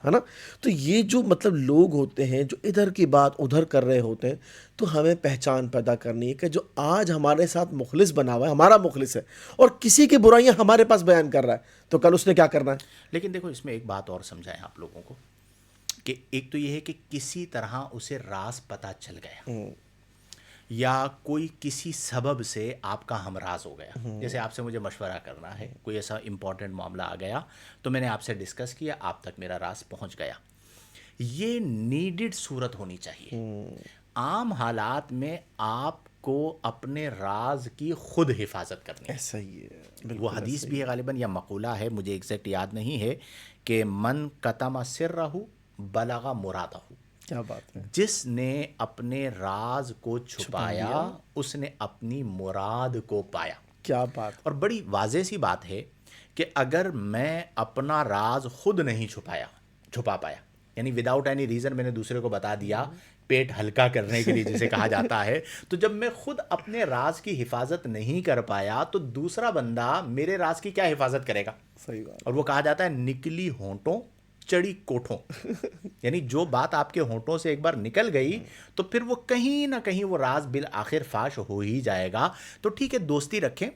نا۔ تو یہ جو مطلب لوگ ہوتے ہیں جو ادھر کی بات ادھر کر رہے ہوتے ہیں، تو ہمیں پہچان پیدا کرنی ہے کہ جو آج ہمارے ساتھ مخلص بنا ہوا ہے، ہمارا مخلص ہے، اور کسی کی برائیاں ہمارے پاس بیان کر رہا ہے، تو کل اس نے کیا کرنا ہے؟ لیکن دیکھو، اس میں ایک بات اور سمجھائیں آپ لوگوں کو، کہ ایک تو یہ ہے کہ کسی طرح اسے راز پتہ چل گیا، یا کوئی کسی سبب سے آپ کا ہمراز ہو گیا، جیسے آپ سے مجھے مشورہ کرنا ہے، کوئی ایسا امپورٹنٹ معاملہ آ گیا تو میں نے آپ سے ڈسکس کیا، آپ تک میرا راز پہنچ گیا۔ یہ نیڈڈ صورت ہونی چاہیے۔ عام حالات میں آپ کو اپنے راز کی خود حفاظت کرنی ہے۔ ایسا ہی ہے، وہ حدیث بھی ہے غالباً، یا مقولہ ہے، مجھے ایگزیکٹ یاد نہیں ہے، کہ من کتم سرہ بلغ مرادہ، کیا بات ہے، جس نے اپنے راز کو چھپایا اس نے اپنی مراد کو پایا۔ کیا بات، اور بڑی واضح سی بات ہے کہ اگر میں اپنا راز خود نہیں چھپا پایا، یعنی وداؤٹ اینی ریزن میں نے دوسرے کو بتا دیا، پیٹ ہلکا کرنے کے لیے جسے کہا جاتا ہے، تو جب میں خود اپنے راز کی حفاظت نہیں کر پایا تو دوسرا بندہ میرے راز کی کیا حفاظت کرے گا؟ صحیح بات، اور وہ کہا جاتا ہے نکلی ہونٹوں چڑی کوٹھوں، یعنی جو بات آپ کے ہونٹوں سے ایک بار نکل گئی تو پھر وہ کہیں نہ کہیں وہ راز بالآخر فاش ہو ہی جائے گا۔ تو ٹھیک ہے، دوستی رکھیں،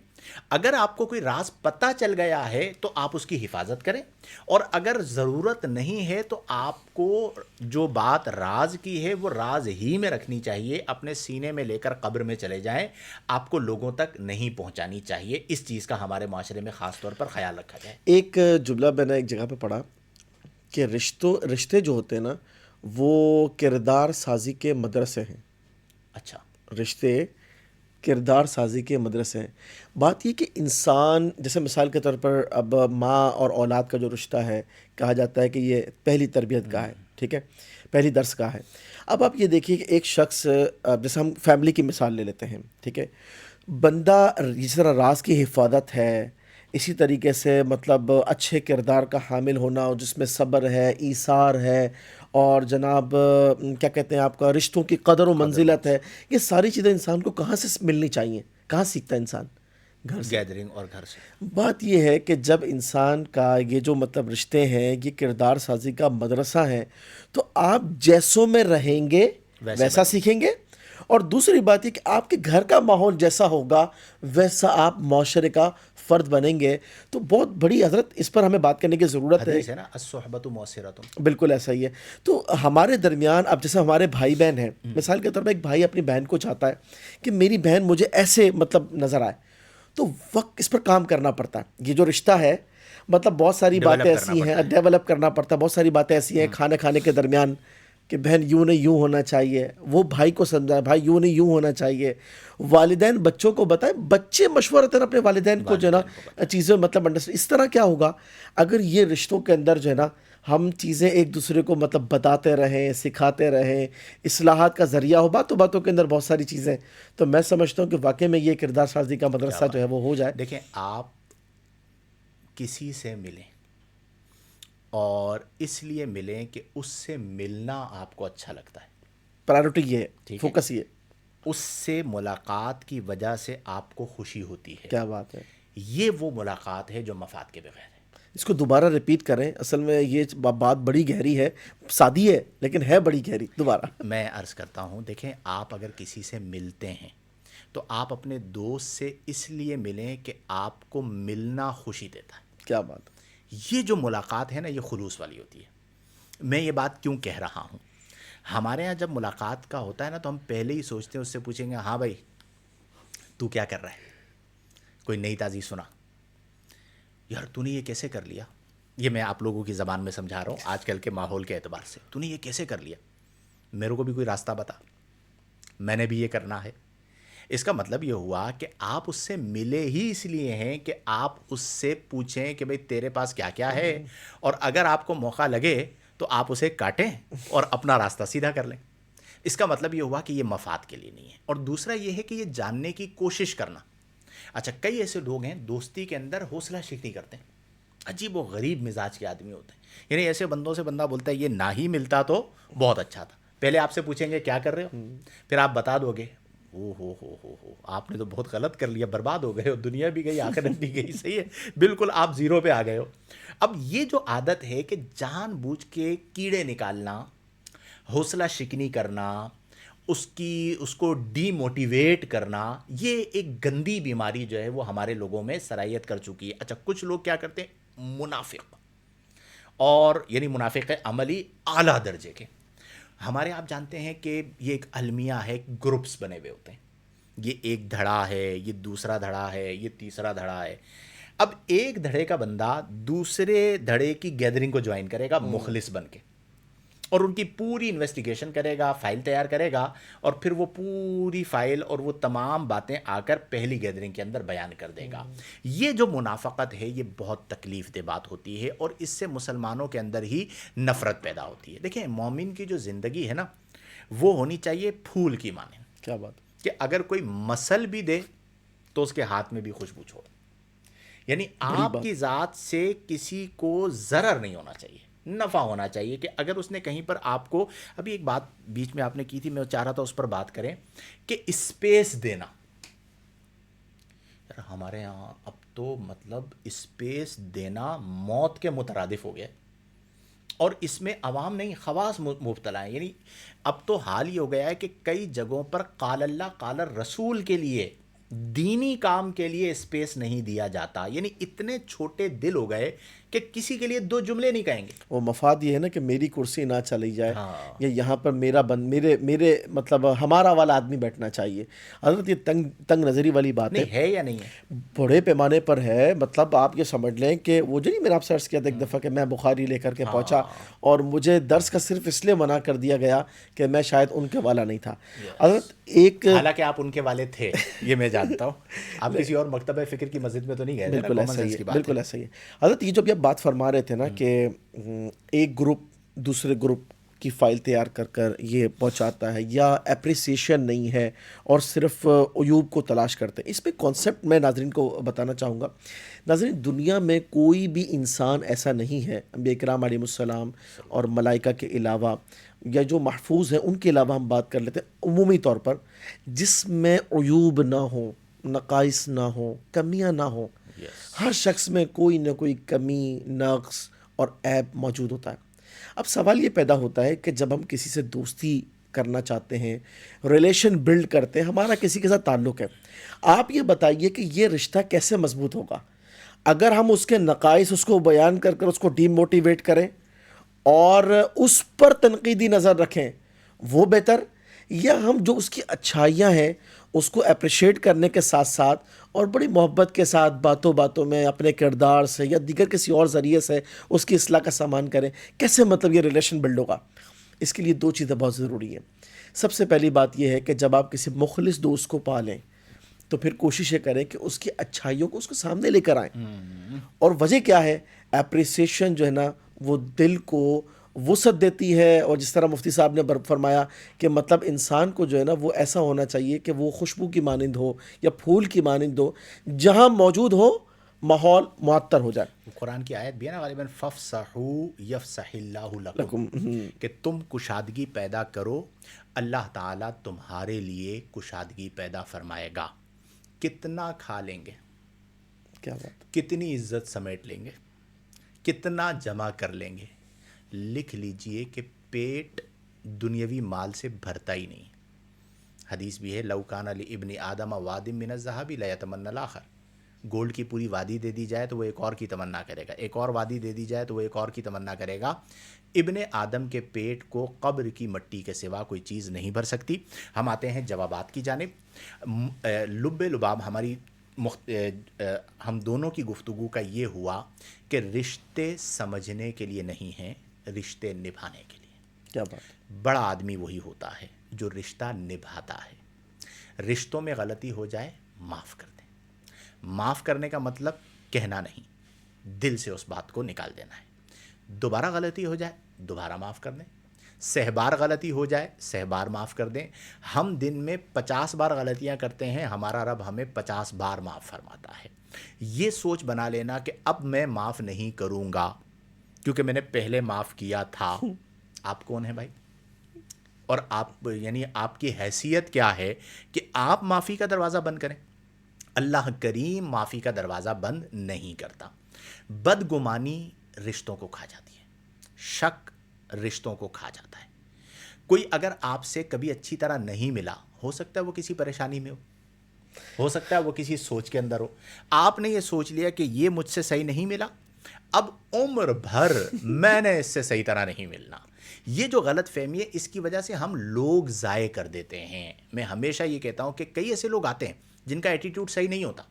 اگر آپ کو کوئی راز پتہ چل گیا ہے تو آپ اس کی حفاظت کریں، اور اگر ضرورت نہیں ہے تو آپ کو جو بات راز کی ہے وہ راز ہی میں رکھنی چاہیے، اپنے سینے میں لے کر قبر میں چلے جائیں، آپ کو لوگوں تک نہیں پہنچانی چاہیے۔ اس چیز کا ہمارے معاشرے میں خاص طور پر خیال رکھا جائے۔ ایک جملہ میں نے ایک جگہ پہ پڑھا کہ رشتے جو ہوتے ہیں نا، وہ کردار سازی کے مدرسے ہیں۔ اچھا، رشتے کردار سازی کے مدرسے ہیں۔ بات یہ کہ انسان، جیسے مثال کے طور پر اب ماں اور اولاد کا جو رشتہ ہے، کہا جاتا ہے کہ یہ پہلی تربیت کا ہے، ٹھیک ہے، پہلی درس کا ہے۔ اب آپ یہ دیکھیے کہ ایک شخص، جیسے ہم فیملی کی مثال لے لیتے ہیں، ٹھیک ہے، بندہ جس طرح راز کی حفاظت ہے، اسی طریقے سے مطلب اچھے کردار کا حامل ہونا، اور جس میں صبر ہے، ایثار ہے، اور جناب کیا کہتے ہیں آپ کا رشتوں کی قدر و منزلت ہے، یہ ساری چیزیں انسان کو کہاں سے ملنی چاہیے؟ کہاں سیکھتا ہے انسان؟ گھر سے۔ گیدرنگ اور گھر سے۔ بات یہ ہے کہ جب انسان کا یہ جو مطلب رشتے ہیں، یہ کردار سازی کا مدرسہ ہے، تو آپ جیسوں میں رہیں گے ویسا سیکھیں گے، اور دوسری بات یہ کہ آپ کے گھر کا ماحول جیسا ہوگا ویسا آپ معاشرے کا فرد بنیں گے۔ تو بہت بڑی حضرت اس پر ہمیں بات کرنے کی ضرورت ہے۔ حدیث ہے نا، الصحبۃ مؤثرۃ۔ بالکل ایسا ہی ہے۔ تو ہمارے درمیان اب جیسے ہمارے بھائی بہن ہیں، مثال کے طور پر ایک بھائی اپنی بہن کو چاہتا ہے کہ میری بہن مجھے ایسے مطلب نظر آئے، تو وقت اس پر کام کرنا پڑتا ہے۔ یہ جو رشتہ ہے، مطلب بہت ساری باتیں ایسی ہیں، ڈیولپ کرنا پڑتا ہے، بہت ساری باتیں ایسی ہیں کھانے کے درمیان کہ بہن یوں نہیں یوں ہونا چاہیے، وہ بھائی کو سمجھائے بھائی یوں نہیں یوں ہونا چاہیے، والدین بچوں کو بتائیں، بچے مشورتاً اپنے والدین کو جو ہے نا چیزیں مطلب اس طرح کیا ہوگا اگر یہ رشتوں کے اندر جو ہے نا ہم چیزیں ایک دوسرے کو مطلب بتاتے رہیں، سکھاتے رہیں، اصلاحات کا ذریعہ ہو، باتوں باتوں کے اندر بہت ساری چیزیں، تو میں سمجھتا ہوں کہ واقعی میں یہ کردار سازی کا مدرسہ جو ہے وہ ہو جائے. دیکھیں، آپ کسی سے ملیں اور اس لیے ملیں کہ اس سے ملنا آپ کو اچھا لگتا ہے، پرائرٹی یہ ہے، ٹھیک ہے، فوکس یہ. اس سے ملاقات کی وجہ سے آپ کو خوشی ہوتی ہے، کیا بات ہے. یہ وہ ملاقات ہے جو مفاد کے بغیر ہے. اس کو دوبارہ ریپیٹ کریں، اصل میں یہ بات بڑی گہری ہے، سادی ہے لیکن ہے بڑی گہری. دوبارہ. میں عرض کرتا ہوں، دیکھیں، آپ اگر کسی سے ملتے ہیں تو آپ اپنے دوست سے اس لیے ملیں کہ آپ کو ملنا خوشی دیتا ہے. کیا بات ہے. یہ جو ملاقات ہے نا، یہ خلوص والی ہوتی ہے. میں یہ بات کیوں کہہ رہا ہوں، ہمارے ہاں جب ملاقات کا ہوتا ہے نا تو ہم پہلے ہی سوچتے ہیں، اس سے پوچھیں گے ہاں بھائی تو کیا کر رہا ہے، کوئی نئی تازی سنا، یار تو نے یہ کیسے کر لیا. یہ میں آپ لوگوں کی زبان میں سمجھا رہا ہوں آج کل کے ماحول کے اعتبار سے. تو نے یہ کیسے کر لیا، میرے کو بھی کوئی راستہ بتا، میں نے بھی یہ کرنا ہے. اس کا مطلب یہ ہوا کہ آپ اس سے ملے ہی اس لیے ہیں کہ آپ اس سے پوچھیں کہ بھئی تیرے پاس کیا کیا ہے، اور اگر آپ کو موقع لگے تو آپ اسے کاٹیں اور اپنا راستہ سیدھا کر لیں. اس کا مطلب یہ ہوا کہ یہ مفاد کے لیے نہیں ہے. اور دوسرا یہ ہے کہ یہ جاننے کی کوشش کرنا. اچھا، کئی ایسے لوگ ہیں دوستی کے اندر حوصلہ شکنی کرتے ہیں، عجیب و غریب مزاج کے آدمی ہوتے ہیں. یعنی ایسے بندوں سے بندہ بولتا ہے یہ نہ ہی ملتا تو بہت اچھا تھا. پہلے آپ سے پوچھیں گے کیا کر رہے ہو، پھر آپ بتا دو گے، ہو آپ نے تو بہت غلط کر لیا، برباد ہو گئے ہو، دنیا بھی گئی، آخرت بھی گئی. صحیح ہے، بالکل آپ زیرو پہ آ گئے ہو. اب یہ جو عادت ہے کہ جان بوجھ کے کیڑے نکالنا، حوصلہ شکنی کرنا، اس کو ڈی موٹیویٹ کرنا، یہ ایک گندی بیماری جو ہے وہ ہمارے لوگوں میں سرایت کر چکی ہے. اچھا، کچھ لوگ کیا کرتے ہیں، منافق، اور یعنی منافق عملی اعلیٰ درجے کے. ہمارے آپ جانتے ہیں کہ یہ ایک المیہ ہے، گروپس بنے ہوئے ہوتے ہیں. یہ ایک دھڑا ہے، یہ دوسرا دھڑا ہے، یہ تیسرا دھڑا ہے. اب ایک دھڑے کا بندہ دوسرے دھڑے کی گیدرنگ کو جوائن کرے گا مخلص بن کے، اور ان کی پوری انویسٹیگیشن کرے گا، فائل تیار کرے گا، اور پھر وہ پوری فائل اور وہ تمام باتیں آ کر پہلی گیدرنگ کے اندر بیان کر دے گا. یہ جو منافقت ہے یہ بہت تکلیف دہ بات ہوتی ہے، اور اس سے مسلمانوں کے اندر ہی نفرت پیدا ہوتی ہے. دیکھیں، مومن کی جو زندگی ہے نا وہ ہونی چاہیے پھول کی مانند، کیا بات. کہ اگر کوئی مسل بھی دے تو اس کے ہاتھ میں بھی خوشبو چھوڑ. یعنی آپ کی ذات سے کسی کو ضرر نہیں ہونا چاہیے، نفع ہونا چاہیے. کہ اگر اس نے کہیں پر آپ کو، ابھی ایک بات بیچ میں آپ نے کی تھی، میں چاہ رہا تھا اس پر بات کریں، کہ اسپیس دینا. یار ہمارے ہاں اب تو مطلب اسپیس دینا موت کے مترادف ہو گیا، اور اس میں عوام نہیں، خواص مبتلا ہیں. یعنی اب تو حال ہی ہو گیا ہے کہ کئی جگہوں پر قال اللہ قال الرسول کے لیے، دینی کام کے لیے اسپیس نہیں دیا جاتا. یعنی اتنے چھوٹے دل ہو گئے کہ کسی کے لیے دو جملے نہیں کہیں گے. وہ مفاد یہ ہے نا کہ میری کرسی نہ چلی جائے، ہاں، یا یہاں پر میرے مطلب ہمارا والا آدمی بیٹھنا چاہیے. حضرت یہ تنگ نظری والی بات نہیں ہے یا نہیں ہے؟ بڑے پیمانے پر ہے. مطلب آپ یہ سمجھ لیں کہ وہ جو نہیں، میں نے آپ سے عرض کیا تھا ایک دفعہ کہ میں بخاری لے کر کے پہنچا اور مجھے درس کا صرف اس لیے منع کر دیا گیا کہ میں شاید ان کے والا نہیں تھا. حضرت ایک، حالانکہ آپ ان کے والے تھے، یہ میں جانتا ہوں. آپ کسی اور مکتبہ فکر کی مسجد میں تو نہیں گئے تھے نا؟ بالکل کامن ایسا ہی سینس ہے، کی بات بالکل ہے. ایسا ہی ہے. حضرت یہ جو بھی آپ بات فرما رہے تھے نا کہ ایک گروپ دوسرے گروپ کی فائل تیار کر کر یہ پہنچاتا ہے، یا اپریسیشن نہیں ہے اور صرف عیوب کو تلاش کرتے ہیں، اس پہ کانسیپٹ میں ناظرین کو بتانا چاہوں گا. ناظرین، دنیا میں کوئی بھی انسان ایسا نہیں ہے، انبیاء کرام علیہ السلام اور ملائکہ کے علاوہ، یا جو محفوظ ہیں ان کے علاوہ ہم بات کر لیتے ہیں عمومی طور پر، جس میں عیوب نہ ہوں، نقائص نہ ہوں، کمیاں نہ ہوں. ہر شخص میں کوئی نہ کوئی کمی، نقص اور عیب موجود ہوتا ہے. اب سوال یہ پیدا ہوتا ہے کہ جب ہم کسی سے دوستی کرنا چاہتے ہیں، ریلیشن بلڈ کرتے ہیں، ہمارا کسی کے ساتھ تعلق ہے، آپ یہ بتائیے کہ یہ رشتہ کیسے مضبوط ہوگا؟ اگر ہم اس کے نقائص اس کو بیان کر کر اس کو ڈی موٹیویٹ کریں اور اس پر تنقیدی نظر رکھیں، وہ بہتر، یا ہم جو اس کی اچھائیاں ہیں اس کو اپریشیٹ کرنے کے ساتھ ساتھ اور بڑی محبت کے ساتھ باتوں باتوں میں اپنے کردار سے یا دیگر کسی اور ذریعے سے اس کی اصلاح کا سامان کریں؟ کیسے مطلب یہ ریلیشن بلڈ ہوگا؟ اس کے لیے دو چیزیں بہت ضروری ہیں. سب سے پہلی بات یہ ہے کہ جب آپ کسی مخلص دوست کو پالیں تو پھر کوشش یہ کریں کہ اس کی اچھائیوں کو اس کو سامنے لے کر آئیں. اور وجہ کیا ہے؟ اپریسیشن جو ہے نا وہ دل کو وسعت دیتی ہے، اور جس طرح مفتی صاحب نے فرمایا کہ مطلب انسان کو جو ہے نا وہ ایسا ہونا چاہیے کہ وہ خوشبو کی مانند ہو یا پھول کی مانند ہو، جہاں موجود ہو ماحول معطر ہو جائے۔ قرآن کی آیت بھی ہے نا غالباً فَافْصَحُوا یفصح اللہ لکم، کہ تم کشادگی پیدا کرو، اللہ تعالیٰ تمہارے لیے کشادگی پیدا فرمائے گا۔ کتنا کھا لیں گے، کیا بات، کتنی عزت سمیٹ لیں گے، کتنا جمع کر لیں گے، لکھ لیجئے کہ پیٹ دنیاوی مال سے بھرتا ہی نہیں۔ حدیث بھی ہے لو کان لابن آدم واد من الذهب لا يتمنى الاخر، گولڈ کی پوری وادی دے دی جائے تو وہ ایک اور کی تمنا کرے گا، ایک اور وادی دے دی جائے تو وہ ایک اور کی تمنا کرے گا۔ ابن آدم کے پیٹ کو قبر کی مٹی کے سوا کوئی چیز نہیں بھر سکتی۔ ہم آتے ہیں جوابات کی جانب۔ لب لباب ہماری ہم دونوں کی گفتگو کا یہ ہوا کہ رشتے سمجھنے کے لیے نہیں ہیں، رشتے نبھانے کے لیے۔ کیا بات، بڑا آدمی وہی ہوتا ہے جو رشتہ نبھاتا ہے۔ رشتوں میں غلطی ہو جائے معاف کر دیں۔ معاف کرنے کا مطلب کہنا نہیں، دل سے اس بات کو نکال دینا ہے۔ دوبارہ غلطی ہو جائے دوبارہ معاف کر دیں، 100 بار غلطی ہو جائے 100 بار معاف کر دیں۔ ہم دن میں 50 بار غلطیاں کرتے ہیں، ہمارا رب ہمیں 50 بار معاف فرماتا ہے۔ یہ سوچ بنا لینا کہ اب میں معاف نہیں کروں گا کیونکہ میں نے پہلے معاف کیا تھا۔ آپ کون ہیں بھائی؟ اور آپ یعنی آپ کی حیثیت کیا ہے کہ آپ معافی کا دروازہ بند کریں؟ اللہ کریم معافی کا دروازہ بند نہیں کرتا۔ بدگمانی رشتوں کو کھا جاتی ہے، شک رشتوں کو کھا جاتا ہے۔ کوئی اگر آپ سے کبھی اچھی طرح نہیں ملا، ہو سکتا ہے وہ کسی پریشانی میں ہو سکتا ہے وہ کسی سوچ کے اندر ہو، آپ نے یہ سوچ لیا کہ یہ مجھ سے صحیح نہیں ملا، اب عمر بھر میں نے اس سے صحیح طرح نہیں ملنا۔ یہ جو غلط فہمی ہے، اس کی وجہ سے ہم لوگ ضائع کر دیتے ہیں۔ میں ہمیشہ یہ کہتا ہوں کہ کئی ایسے لوگ آتے ہیں جن کا ایٹیٹیوڈ صحیح نہیں ہوتا،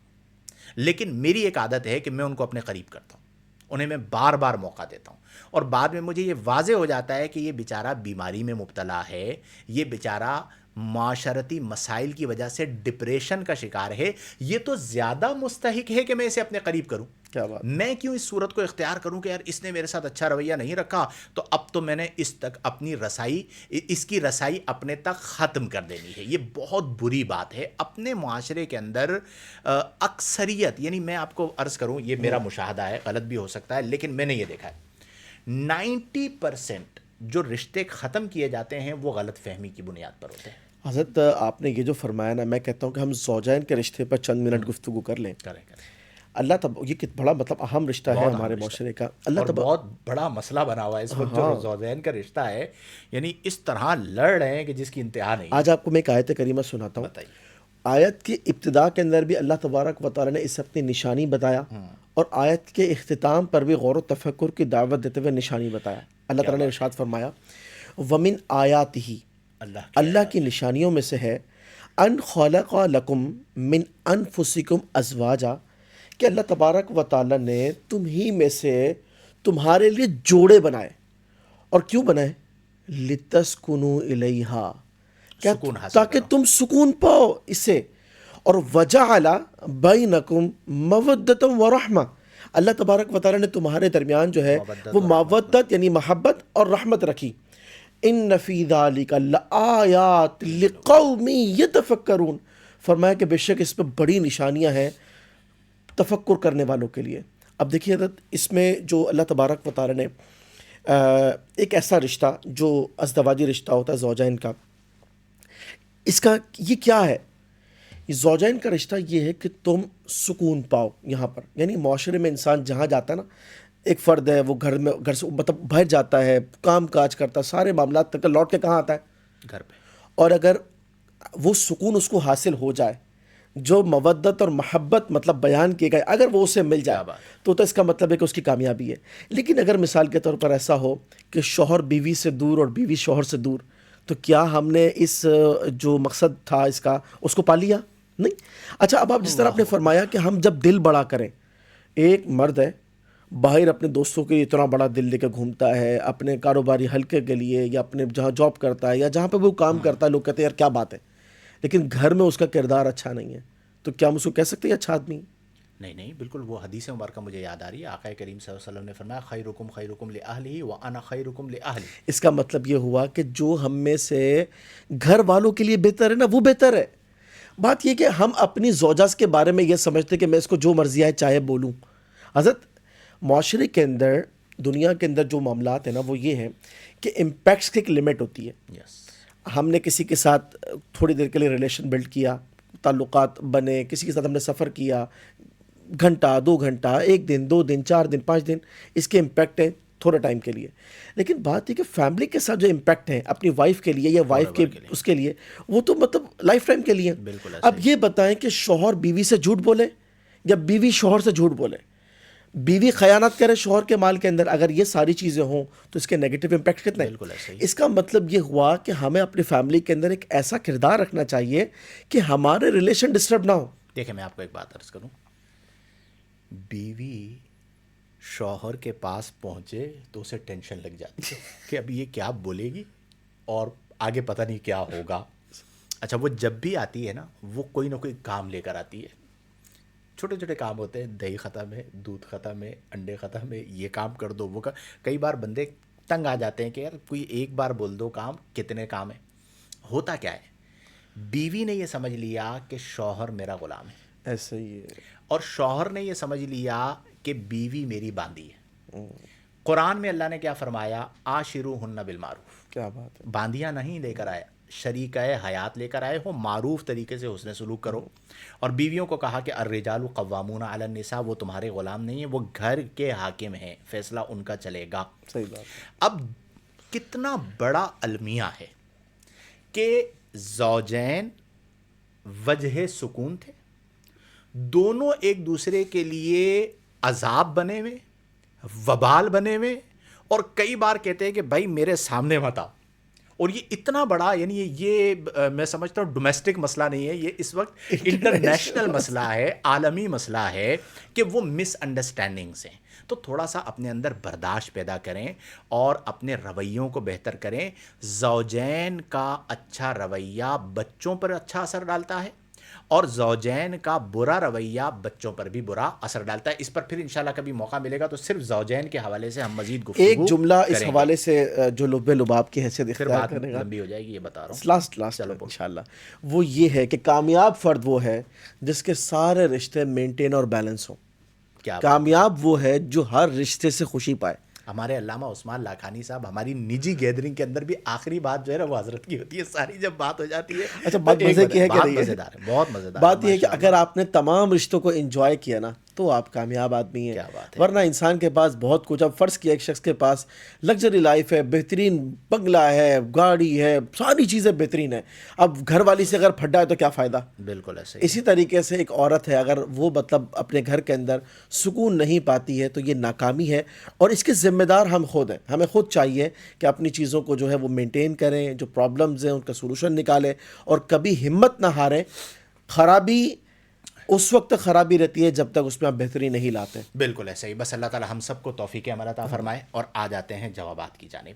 لیکن میری ایک عادت ہے کہ میں ان کو اپنے قریب کرتا ہوں، انہیں میں بار بار موقع دیتا ہوں، اور بعد میں مجھے یہ واضح ہو جاتا ہے کہ یہ بیچارہ بیماری میں مبتلا ہے، یہ بیچارہ معاشرتی مسائل کی وجہ سے ڈپریشن کا شکار ہے، یہ تو زیادہ مستحق ہے کہ میں اسے اپنے قریب کروں۔ کیا بات، میں کیوں اس صورت کو اختیار کروں کہ یار اس نے میرے ساتھ اچھا رویہ نہیں رکھا تو اب تو میں نے اس تک اپنی رسائی، اس کی رسائی اپنے تک ختم کر دینی ہے۔ یہ بہت بری بات ہے۔ اپنے معاشرے کے اندر اکثریت، یعنی میں آپ کو عرض کروں، یہ میرا مشاہدہ ہے، غلط بھی ہو سکتا ہے، لیکن میں نے یہ دیکھا ہے 90% جو رشتے ختم کیے جاتے ہیں وہ غلط فہمی کی بنیاد پر ہوتے ہیں۔ حضرت آپ نے یہ جو فرمایا نا، میں کہتا ہوں کہ ہم زوجین کے رشتے پر چند منٹ گفتگو کر لیں۔ کریں اللہ یہ بڑا مطلب اہم رشتہ ہے ہمارے معاشرے کا۔ اللہ اور بہت بڑا مسئلہ بنا ہوا ہے اس وقت جو زوجین کا رشتہ ہے، یعنی اس طرح لڑ رہے ہیں کہ جس کی انتہا نہیں۔ آج آپ کو میں ایک آیت کریمہ سناتا ہوں۔ بتائیے۔ آیت کی ابتدا کے اندر بھی اللہ تبارک و تعالی نے اس اپنی نشانی بتایا، اور آیت کے اختتام پر بھی غور و تفکر کی دعوت دیتے ہوئے نشانی بتایا۔ اللہ تعالی نے ارشاد فرمایا وَمِنْ آیَاتِهِ، اللہ کی نشانیوں میں سے ہے ان خلق لکم من انفسکم ازواجا، کہ اللہ تبارک و تعالی نے تم ہی میں سے تمہارے لیے جوڑے بنائے۔ اور کیوں بنائے؟ لِتَسْكُنُوا إِلَيْهَا، کیا سکون حاصل تاکہ تم سکون پاؤ اس سے۔ اور وَجَعَلَ بَيْنَكُمْ مَوَدَّةً وَرَحْمَةً، اللہ تبارک و تعالی نے تمہارے درمیان جو ہے وہ مودت یعنی محبت اور رحمت رکھی۔ ان فی ذالک لآیات لقوم یتفکرون، فرمایا کہ بے شک اس پہ بڑی نشانیاں ہیں تفکر کرنے والوں کے لیے۔ اب دیکھیے حضرت، اس میں جو اللہ تبارک و تعالی نے ایک ایسا رشتہ جو ازدواجی رشتہ ہوتا ہے زوجین کا، اس کا یہ کیا ہے؟ زوجین کا رشتہ یہ ہے کہ تم سکون پاؤ یہاں پر، یعنی معاشرے میں انسان جہاں جاتا ہے نا، ایک فرد ہے وہ گھر سے مطلب باہر جاتا ہے، کام کاج کرتا ہے، سارے معاملات تک لوٹ کے کہاں آتا ہے؟ گھر پہ۔ اور اگر وہ سکون اس کو حاصل ہو جائے، جو مودت اور محبت مطلب بیان کیے گئے، اگر وہ اسے مل جائے تو اس کا مطلب ہے کہ اس کی کامیابی ہے۔ لیکن اگر مثال کے طور پر ایسا ہو کہ شوہر بیوی سے دور اور بیوی شوہر سے دور، تو کیا ہم نے اس جو مقصد تھا اس کا، اس کو پا لیا؟ نہیں۔ اچھا، اب آپ جس طرح آپ نے فرمایا کہ ہم جب دل بڑا کریں، ایک مرد ہے باہر اپنے دوستوں کے اتنا بڑا دل لے کے گھومتا ہے، اپنے کاروباری حلقے کے لیے یا اپنے جہاں جاب کرتا ہے یا جہاں پہ وہ کام کرتا ہے، لوگ کہتے ہیں یار کیا بات ہے، لیکن گھر میں اس کا کردار اچھا نہیں ہے، تو کیا ہم اس کو کہہ سکتے ہیں اچھا آدمی؟ نہیں نہیں بالکل، وہ حدیث مبارکہ مجھے یاد آ رہی ہے، آقا کریم صلی اللہ علیہ وسلم نے فرمایا خیرکم خیرکم لأہلہ وانا خیرکم لأہلی. اس کا مطلب یہ ہوا کہ جو ہم میں سے گھر والوں کے لیے بہتر ہے نا وہ بہتر ہے. بات یہ کہ ہم اپنی زوجہ کے بارے میں یہ سمجھتے کہ میں اس کو جو مرضی آئے چاہے بولوں. حضرت معاشرے کے اندر، دنیا کے اندر جو معاملات ہیں نا وہ یہ ہیں کہ امپیکٹس کی ایک لمٹ ہوتی ہے. یس. ہم نے کسی کے ساتھ تھوڑی دیر کے لیے ریلیشن بلڈ کیا، تعلقات بنے، کسی کے ساتھ ہم نے سفر کیا، گھنٹہ 2 گھنٹہ، 1 دن 2 دن 4 دن 5 دن، اس کے امپیکٹ ہیں تھوڑے ٹائم کے لیے. لیکن بات یہ کہ فیملی کے ساتھ جو امپیکٹ ہیں اپنی وائف کے لیے یا وائف کے اس کے لیے، وہ تو مطلب لائف ٹائم کے لیے. بالکل اب یہ بتائیں کہ شوہر بیوی سے جھوٹ بولے یا بیوی شوہر سے جھوٹ بولے، بیوی خیانت کرے شوہر کے مال کے اندر، اگر یہ ساری چیزیں ہوں تو اس کے نیگیٹو امپیکٹ کتنے ہیں؟ بالکل ایسے ہی. اس کا مطلب یہ ہوا کہ ہمیں اپنی فیملی کے اندر ایک ایسا کردار رکھنا چاہیے کہ ہمارے ریلیشن ڈسٹرب نہ ہو. دیکھیں میں آپ کو ایک بات عرض کروں، بیوی شوہر کے پاس پہنچے تو اسے ٹینشن لگ جاتی ہے کہ اب یہ کیا بولے گی اور آگے پتہ نہیں کیا ہوگا. اچھا وہ جب بھی آتی ہے نا وہ کوئی نہ کوئی کام لے کر آتی ہے، چھوٹے چھوٹے کام ہوتے ہیں، دہی ختم ہے، دودھ ختم ہے، انڈے ختم ہے، یہ کام کر دو وہ کئی بار بندے تنگ آ جاتے ہیں کہ یار کوئی ایک بار بول دو کام، کتنے کام ہیں. ہوتا کیا ہے، بیوی نے یہ سمجھ لیا کہ شوہر میرا غلام ہے، ایسا ہی ہے. اور شوہر نے یہ سمجھ لیا کہ بیوی میری باندی ہے. قرآن میں اللہ نے کیا فرمایا، عاشروہن بالمعروف. کیا بات ہے. باندیاں نہیں لے کر آئے، شریکہ حیات لے کر آئے ہو، معروف طریقے سے حسن سلوک کرو. اور بیویوں کو کہا کہ الرجال قوامون علی النساء، وہ تمہارے غلام نہیں ہیں، وہ گھر کے حاکم ہیں، فیصلہ ان کا چلے گا. صحیح بات ہے. اب کتنا بڑا المیہ ہے کہ زوجین وجہ سکون تھے، دونوں ایک دوسرے کے لیے عذاب بنے ہوئے، وبال بنے ہوئے، اور کئی بار کہتے ہیں کہ بھائی میرے سامنے مت آ. اور یہ اتنا بڑا، یعنی یہ میں سمجھتا ہوں ڈومیسٹک مسئلہ نہیں ہے، یہ اس وقت انٹرنیشنل مسئلہ ہے، عالمی مسئلہ ہے کہ وہ مس انڈرسٹینڈنگس ہیں. تو تھوڑا سا اپنے اندر برداشت پیدا کریں اور اپنے رویوں کو بہتر کریں. زوجین کا اچھا رویہ بچوں پر اچھا اثر ڈالتا ہے، اور زوجین کا برا رویہ بچوں پر بھی برا اثر ڈالتا ہے. اس پر پھر انشاءاللہ کبھی موقع ملے گا تو صرف زوجین کے حوالے سے ہم مزید گفتگو ایک جملہ اس کریں گے. حوالے سے جو لب لباب کی حیثیت پھر اختیار بات کرے گا، لمبی ہو جائے گی، یہ بتا رہا ہوں. لاسٹ انشاءاللہ، وہ یہ ہے کہ کامیاب فرد وہ ہے جس کے سارے رشتے مینٹین اور بیلنس ہوں. کیا کامیاب وہ ہے جو ہر رشتے سے خوشی پائے. ہمارے علامہ عثمان لاکھانی صاحب ہماری نجی گیدرنگ کے اندر بھی آخری بات جو ہے نا وہ حضرت کی ہوتی ہے. ساری جب بات ہو جاتی ہے اچھا بات مزے کی ہے کہ نہیں ہے؟ مزیدار ہے، بہت مزیدار. بات یہ ہے کہ اگر آپ نے تمام رشتوں کو انجوائے کیا نا تو آپ کامیاب آدمی ہیں. کیا بات ہے. ورنہ انسان کے پاس بہت کچھ، اب فرض کیا ایک شخص کے پاس لگژری لائف ہے، بہترین بنگلہ ہے، گاڑی ہے، ساری چیزیں بہترین ہیں، اب گھر والی سے اگر پھٹ جائے تو کیا فائدہ. بالکل ایسے. اسی طریقے سے ایک عورت ہے، اگر وہ مطلب اپنے گھر کے اندر سکون نہیں پاتی ہے تو یہ ناکامی ہے، اور اس کے ذمہ دار ہم خود ہیں. ہمیں خود چاہیے کہ اپنی چیزوں کو جو ہے وہ مینٹین کریں، جو پرابلمز ہیں ان کا سولوشن نکالیں، اور کبھی ہمت نہ ہاریں. خرابی اس وقت خرابی رہتی ہے جب تک اس میں آپ بہتری نہیں لاتے. بالکل ایسے ہی. بس اللہ تعالی ہم سب کو توفیق عمل عطا فرمائے. اور آ جاتے ہیں جوابات کی جانب.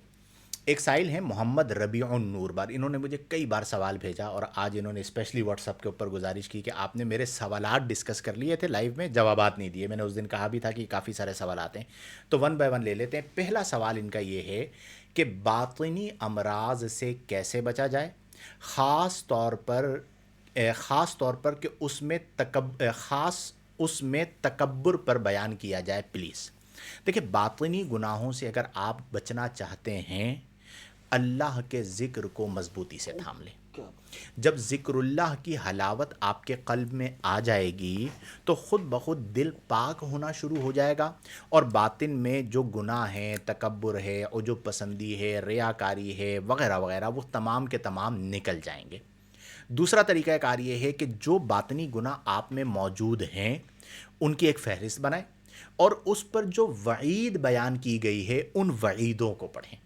ایک سائل ہیں محمد ربیع النور بار، انہوں نے مجھے کئی بار سوال بھیجا، اور آج انہوں نے اسپیشلی واٹس ایپ کے اوپر گزارش کی کہ آپ نے میرے سوالات ڈسکس کر لیے تھے لائیو میں، جوابات نہیں دیے. میں نے اس دن کہا بھی تھا کہ کافی سارے سوالات ہیں تو 1 بائی 1 لے لیتے ہیں. پہلا سوال ان کا یہ ہے کہ باطنی امراض سے کیسے بچا جائے، خاص طور پر کہ اس میں تکبر پر بیان کیا جائے پلیز. دیکھیں باطنی گناہوں سے اگر آپ بچنا چاہتے ہیں، اللہ کے ذکر کو مضبوطی سے تھام لیں. جب ذکر اللہ کی حلاوت آپ کے قلب میں آ جائے گی تو خود بخود دل پاک ہونا شروع ہو جائے گا، اور باطن میں جو گناہ ہیں، تکبر ہے، عجب پسندی ہے، ریاکاری ہے، وغیرہ وغیرہ، وہ تمام کے تمام نکل جائیں گے. دوسرا طریقہ کار یہ ہے کہ جو باطنی گناہ آپ میں موجود ہیں ان کی ایک فہرست بنائیں، اور اس پر جو وعید بیان کی گئی ہے ان وعیدوں کو پڑھیں.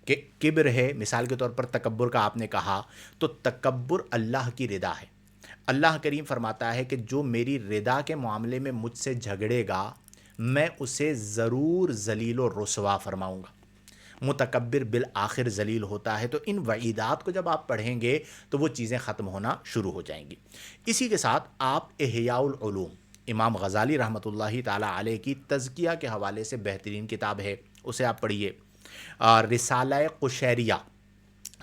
کہ کبر ہے، مثال کے طور پر تکبر کا آپ نے کہا، تو تکبر اللہ کی رضا ہے. اللہ کریم فرماتا ہے کہ جو میری رضا کے معاملے میں مجھ سے جھگڑے گا میں اسے ضرور ذلیل و رسوا فرماؤں گا. متکبر بالآخر ذلیل ہوتا ہے. تو ان وعیدات کو جب آپ پڑھیں گے تو وہ چیزیں ختم ہونا شروع ہو جائیں گی. اسی کے ساتھ آپ احیاء العلوم امام غزالی رحمۃ اللہ تعالیٰ علیہ کی تزکیہ کے حوالے سے بہترین کتاب ہے، اسے آپ پڑھیے۔ رسالہ قشیریہ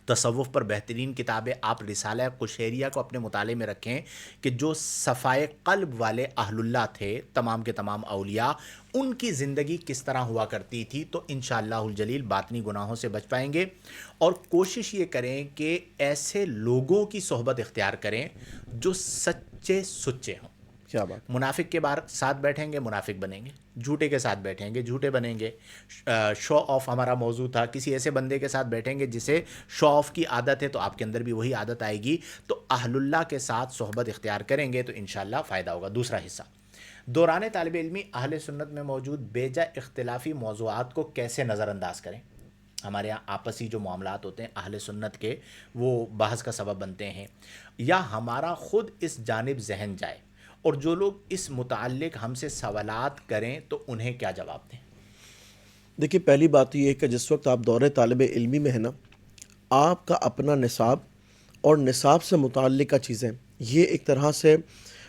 تصوف پر بہترین کتاب ہے، آپ رسالہ قشیریہ کو اپنے مطالعے میں رکھیں کہ جو صفائے قلب والے اہل اللہ تھے، تمام کے تمام اولیاء، ان کی زندگی کس طرح ہوا کرتی تھی، تو انشاءاللہ الجلیل باطنی گناہوں سے بچ پائیں گے۔ اور کوشش یہ کریں کہ ایسے لوگوں کی صحبت اختیار کریں جو سچے سچے ہوں۔ کیا بات، منافق کے ساتھ بیٹھیں گے منافق بنیں گے، جھوٹے کے ساتھ بیٹھیں گے جھوٹے بنیں گے۔ شو آف ہمارا موضوع تھا، کسی ایسے بندے کے ساتھ بیٹھیں گے جسے شو آف کی عادت ہے تو آپ کے اندر بھی وہی عادت آئے گی۔ تو اہل اللہ کے ساتھ صحبت اختیار کریں گے تو انشاءاللہ فائدہ ہوگا۔ دوسرا حصہ، دوران طالب علمی اہل سنت میں موجود بیجا اختلافی موضوعات کو کیسے نظر انداز کریں۔ ہمارے یہاں آپسی جو معاملات ہوتے ہیں اہل سنت کے، وہ بحث کا سبب بنتے ہیں، یا ہمارا خود اس جانب ذہن جائے، اور جو لوگ اس متعلق ہم سے سوالات کریں تو انہیں کیا جواب دیں؟ دیکھیے پہلی بات یہ ہے کہ جس وقت آپ دور طالب علمی میں ہیں نا، آپ کا اپنا نصاب اور نصاب سے متعلقہ چیزیں یہ ایک طرح سے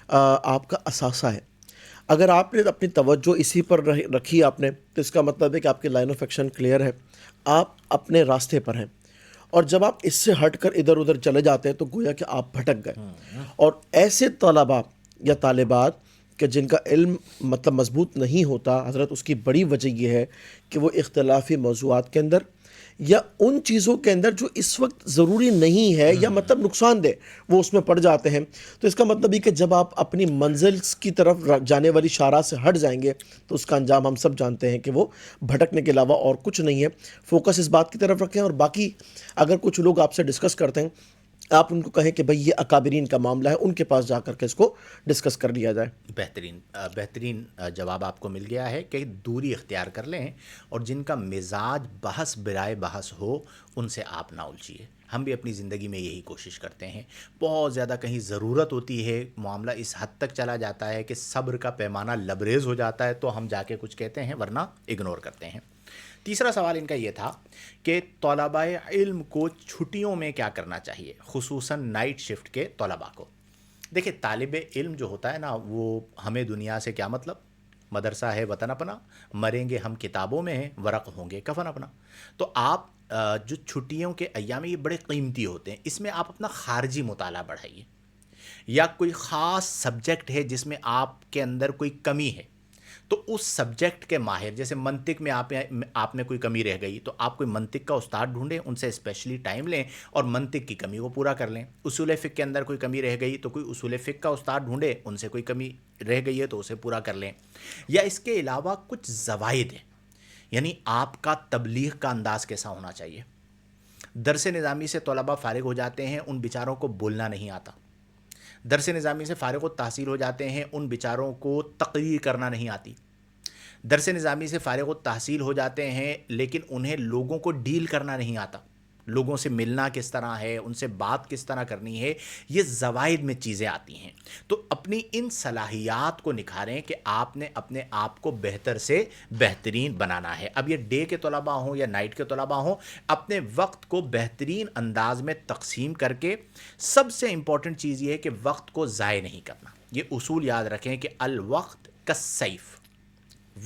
آپ کا اثاثہ ہے۔ اگر آپ نے اپنی توجہ اسی پر رکھی آپ نے، تو اس کا مطلب ہے کہ آپ کی لائن آف ایکشن کلیئر ہے، آپ اپنے راستے پر ہیں۔ اور جب آپ اس سے ہٹ کر ادھر ادھر چلے جاتے ہیں تو گویا کہ آپ بھٹک گئے۔ اور ایسے طلباء یا طالبات کہ جن کا علم مطلب مضبوط نہیں ہوتا حضرت، اس کی بڑی وجہ یہ ہے کہ وہ اختلافی موضوعات کے اندر یا ان چیزوں کے اندر جو اس وقت ضروری نہیں ہے یا مطلب نقصان دہ، وہ اس میں پڑ جاتے ہیں۔ تو اس کا مطلب یہ کہ جب آپ اپنی منزل کی طرف جانے والی شاہراہ سے ہٹ جائیں گے تو اس کا انجام ہم سب جانتے ہیں کہ وہ بھٹکنے کے علاوہ اور کچھ نہیں ہے۔ فوکس اس بات کی طرف رکھیں، اور باقی اگر کچھ لوگ آپ سے ڈسکس کرتے ہیں، آپ ان کو کہیں کہ بھئی یہ اکابرین کا معاملہ ہے، ان کے پاس جا کر کے اس کو ڈسکس کر لیا جائے۔ بہترین جواب آپ کو مل گیا ہے کہ دوری اختیار کر لیں، اور جن کا مزاج بحث برائے بحث ہو ان سے آپ نہ الجھیے۔ ہم بھی اپنی زندگی میں یہی کوشش کرتے ہیں۔ بہت زیادہ کہیں ضرورت ہوتی ہے، معاملہ اس حد تک چلا جاتا ہے کہ صبر کا پیمانہ لبریز ہو جاتا ہے، تو ہم جا کے کچھ کہتے ہیں، ورنہ اگنور کرتے ہیں۔ تیسرا سوال ان کا یہ تھا کہ طلباء علم کو چھٹیوں میں کیا کرنا چاہیے، خصوصاً نائٹ شفٹ کے طلباء کو۔ دیکھیں طالب علم جو ہوتا ہے نا، وہ ہمیں دنیا سے کیا مطلب، مدرسہ ہے وطن اپنا، مریں گے ہم کتابوں میں ہیں، ورق ہوں گے کفن اپنا۔ تو آپ جو چھٹیوں کے ایام یہ بڑے قیمتی ہوتے ہیں، اس میں آپ اپنا خارجی مطالعہ بڑھائیے، یا کوئی خاص سبجیکٹ ہے جس میں آپ کے اندر کوئی کمی ہے تو اس سبجیکٹ کے ماہر، جیسے منطق میں آپ میں کوئی کمی رہ گئی تو آپ کوئی منطق کا استاد ڈھونڈیں، ان سے اسپیشلی ٹائم لیں اور منطق کی کمی کو پورا کر لیں۔ اصول فقہ کے اندر کوئی کمی رہ گئی تو کوئی اصول فقہ کا استاد ڈھونڈے، ان سے کوئی کمی رہ گئی ہے تو اسے پورا کر لیں۔ یا اس کے علاوہ کچھ زوائد ہیں، یعنی آپ کا تبلیغ کا انداز کیسا ہونا چاہیے۔ درس نظامی سے طلباء فارغ ہو جاتے ہیں، ان بیچاروں کو بولنا نہیں آتا۔ درس نظامی سے فارغ التحصیل ہو جاتے ہیں، ان بیچاروں کو تقریر کرنا نہیں آتی۔ درس نظامی سے فارغ التحصیل ہو جاتے ہیں لیکن انہیں لوگوں کو ڈیل کرنا نہیں آتا، لوگوں سے ملنا کس طرح ہے، ان سے بات کس طرح کرنی ہے، یہ زوائد میں چیزیں آتی ہیں۔ تو اپنی ان صلاحیات کو نکھاریں کہ آپ نے اپنے آپ کو بہتر سے بہترین بنانا ہے۔ اب یہ ڈے کے طلباء ہوں یا نائٹ کے طلباء ہوں، اپنے وقت کو بہترین انداز میں تقسیم کر کے، سب سے امپورٹنٹ چیز یہ ہے کہ وقت کو ضائع نہیں کرنا۔ یہ اصول یاد رکھیں کہ الوقت کالسیف،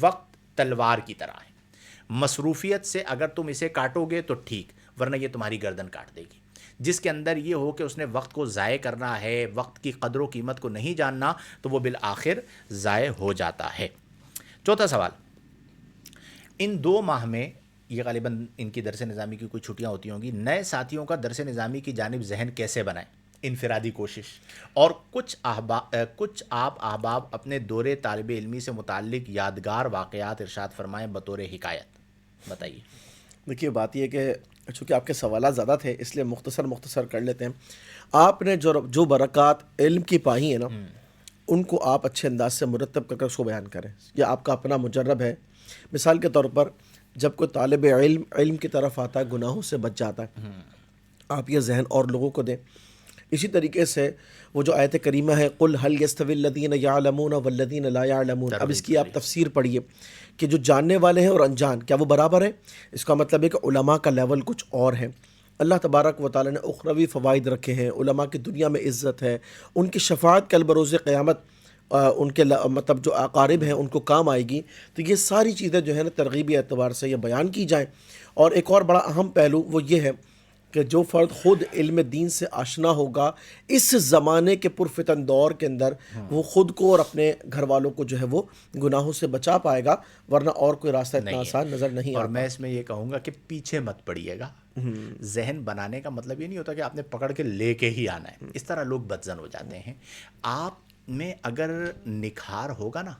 وقت تلوار کی طرح ہے۔ مصروفیت سے اگر تم اسے کاٹو گے تو ٹھیک، ورنہ یہ تمہاری گردن کاٹ دے گی۔ جس کے اندر یہ ہو کہ اس نے وقت کو ضائع کرنا ہے، وقت کی قدر و قیمت کو نہیں جاننا، تو وہ بالآخر ضائع ہو جاتا ہے۔ چوتھا سوال، ان 2 ماہ میں، یہ غالباً ان کی درس نظامی کی کوئی چھٹیاں ہوتی ہوں گی، نئے ساتھیوں کا درس نظامی کی جانب ذہن کیسے بنائیں؟ انفرادی کوشش، اور کچھ آپ احباب اپنے دورے طالب علمی سے متعلق یادگار واقعات ارشاد فرمائیں بطور حکایت۔ بتائیے۔ دیکھیے بات یہ کہ چونکہ آپ کے سوالات زیادہ تھے اس لیے مختصر کر لیتے ہیں۔ آپ نے جو برکات علم کی پائی ہیں نا، ان کو آپ اچھے انداز سے مرتب کر اس کو بیان کریں۔ یہ آپ کا اپنا مجرب ہے۔ مثال کے طور پر جب کوئی طالب علم کی طرف آتا ہے، گناہوں سے بچ جاتا ہے، آپ یہ ذہن اور لوگوں کو دیں۔ اسی طریقے سے وہ جو آیت کریمہ ہے قُلْ هَلْ يَسْتَوِي الَّذِينَ يَعْلَمُونَ وَالَّذِينَ لَا يَعْلَمُونَ، اب اس کی آپ تفسیر پڑھیے کہ جو جاننے والے ہیں اور انجان کیا وہ برابر ہیں؟ اس کا مطلب ہے کہ علماء کا لیول کچھ اور ہے۔ اللہ تبارک و تعالیٰ نے اخروی فوائد رکھے ہیں، علماء کی دنیا میں عزت ہے، ان کی شفاعت کل بروز قیامت ان کے مطلب جو اقارب ہیں ان کو کام آئے گی. تو یہ ساری چیزیں جو ہے نا ترغیبی اعتبار سے یہ بیان کی جائیں. اور ایک اور بڑا اہم پہلو وہ یہ ہے کہ جو فرد خود علم دین سے آشنا ہوگا اس زمانے کے پرفتن دور کے اندر، وہ خود کو اور اپنے گھر والوں کو جو ہے وہ گناہوں سے بچا پائے گا، ورنہ اور کوئی راستہ اتنا نہیں ہے. آسان نظر نہیں اور آتا. میں اس میں یہ کہوں گا کہ پیچھے مت پڑیے گا. ذہن بنانے کا مطلب یہ نہیں ہوتا کہ آپ نے پکڑ کے لے کے ہی آنا ہے. اس طرح لوگ بدزن ہو جاتے ہیں. آپ میں اگر نکھار ہوگا نا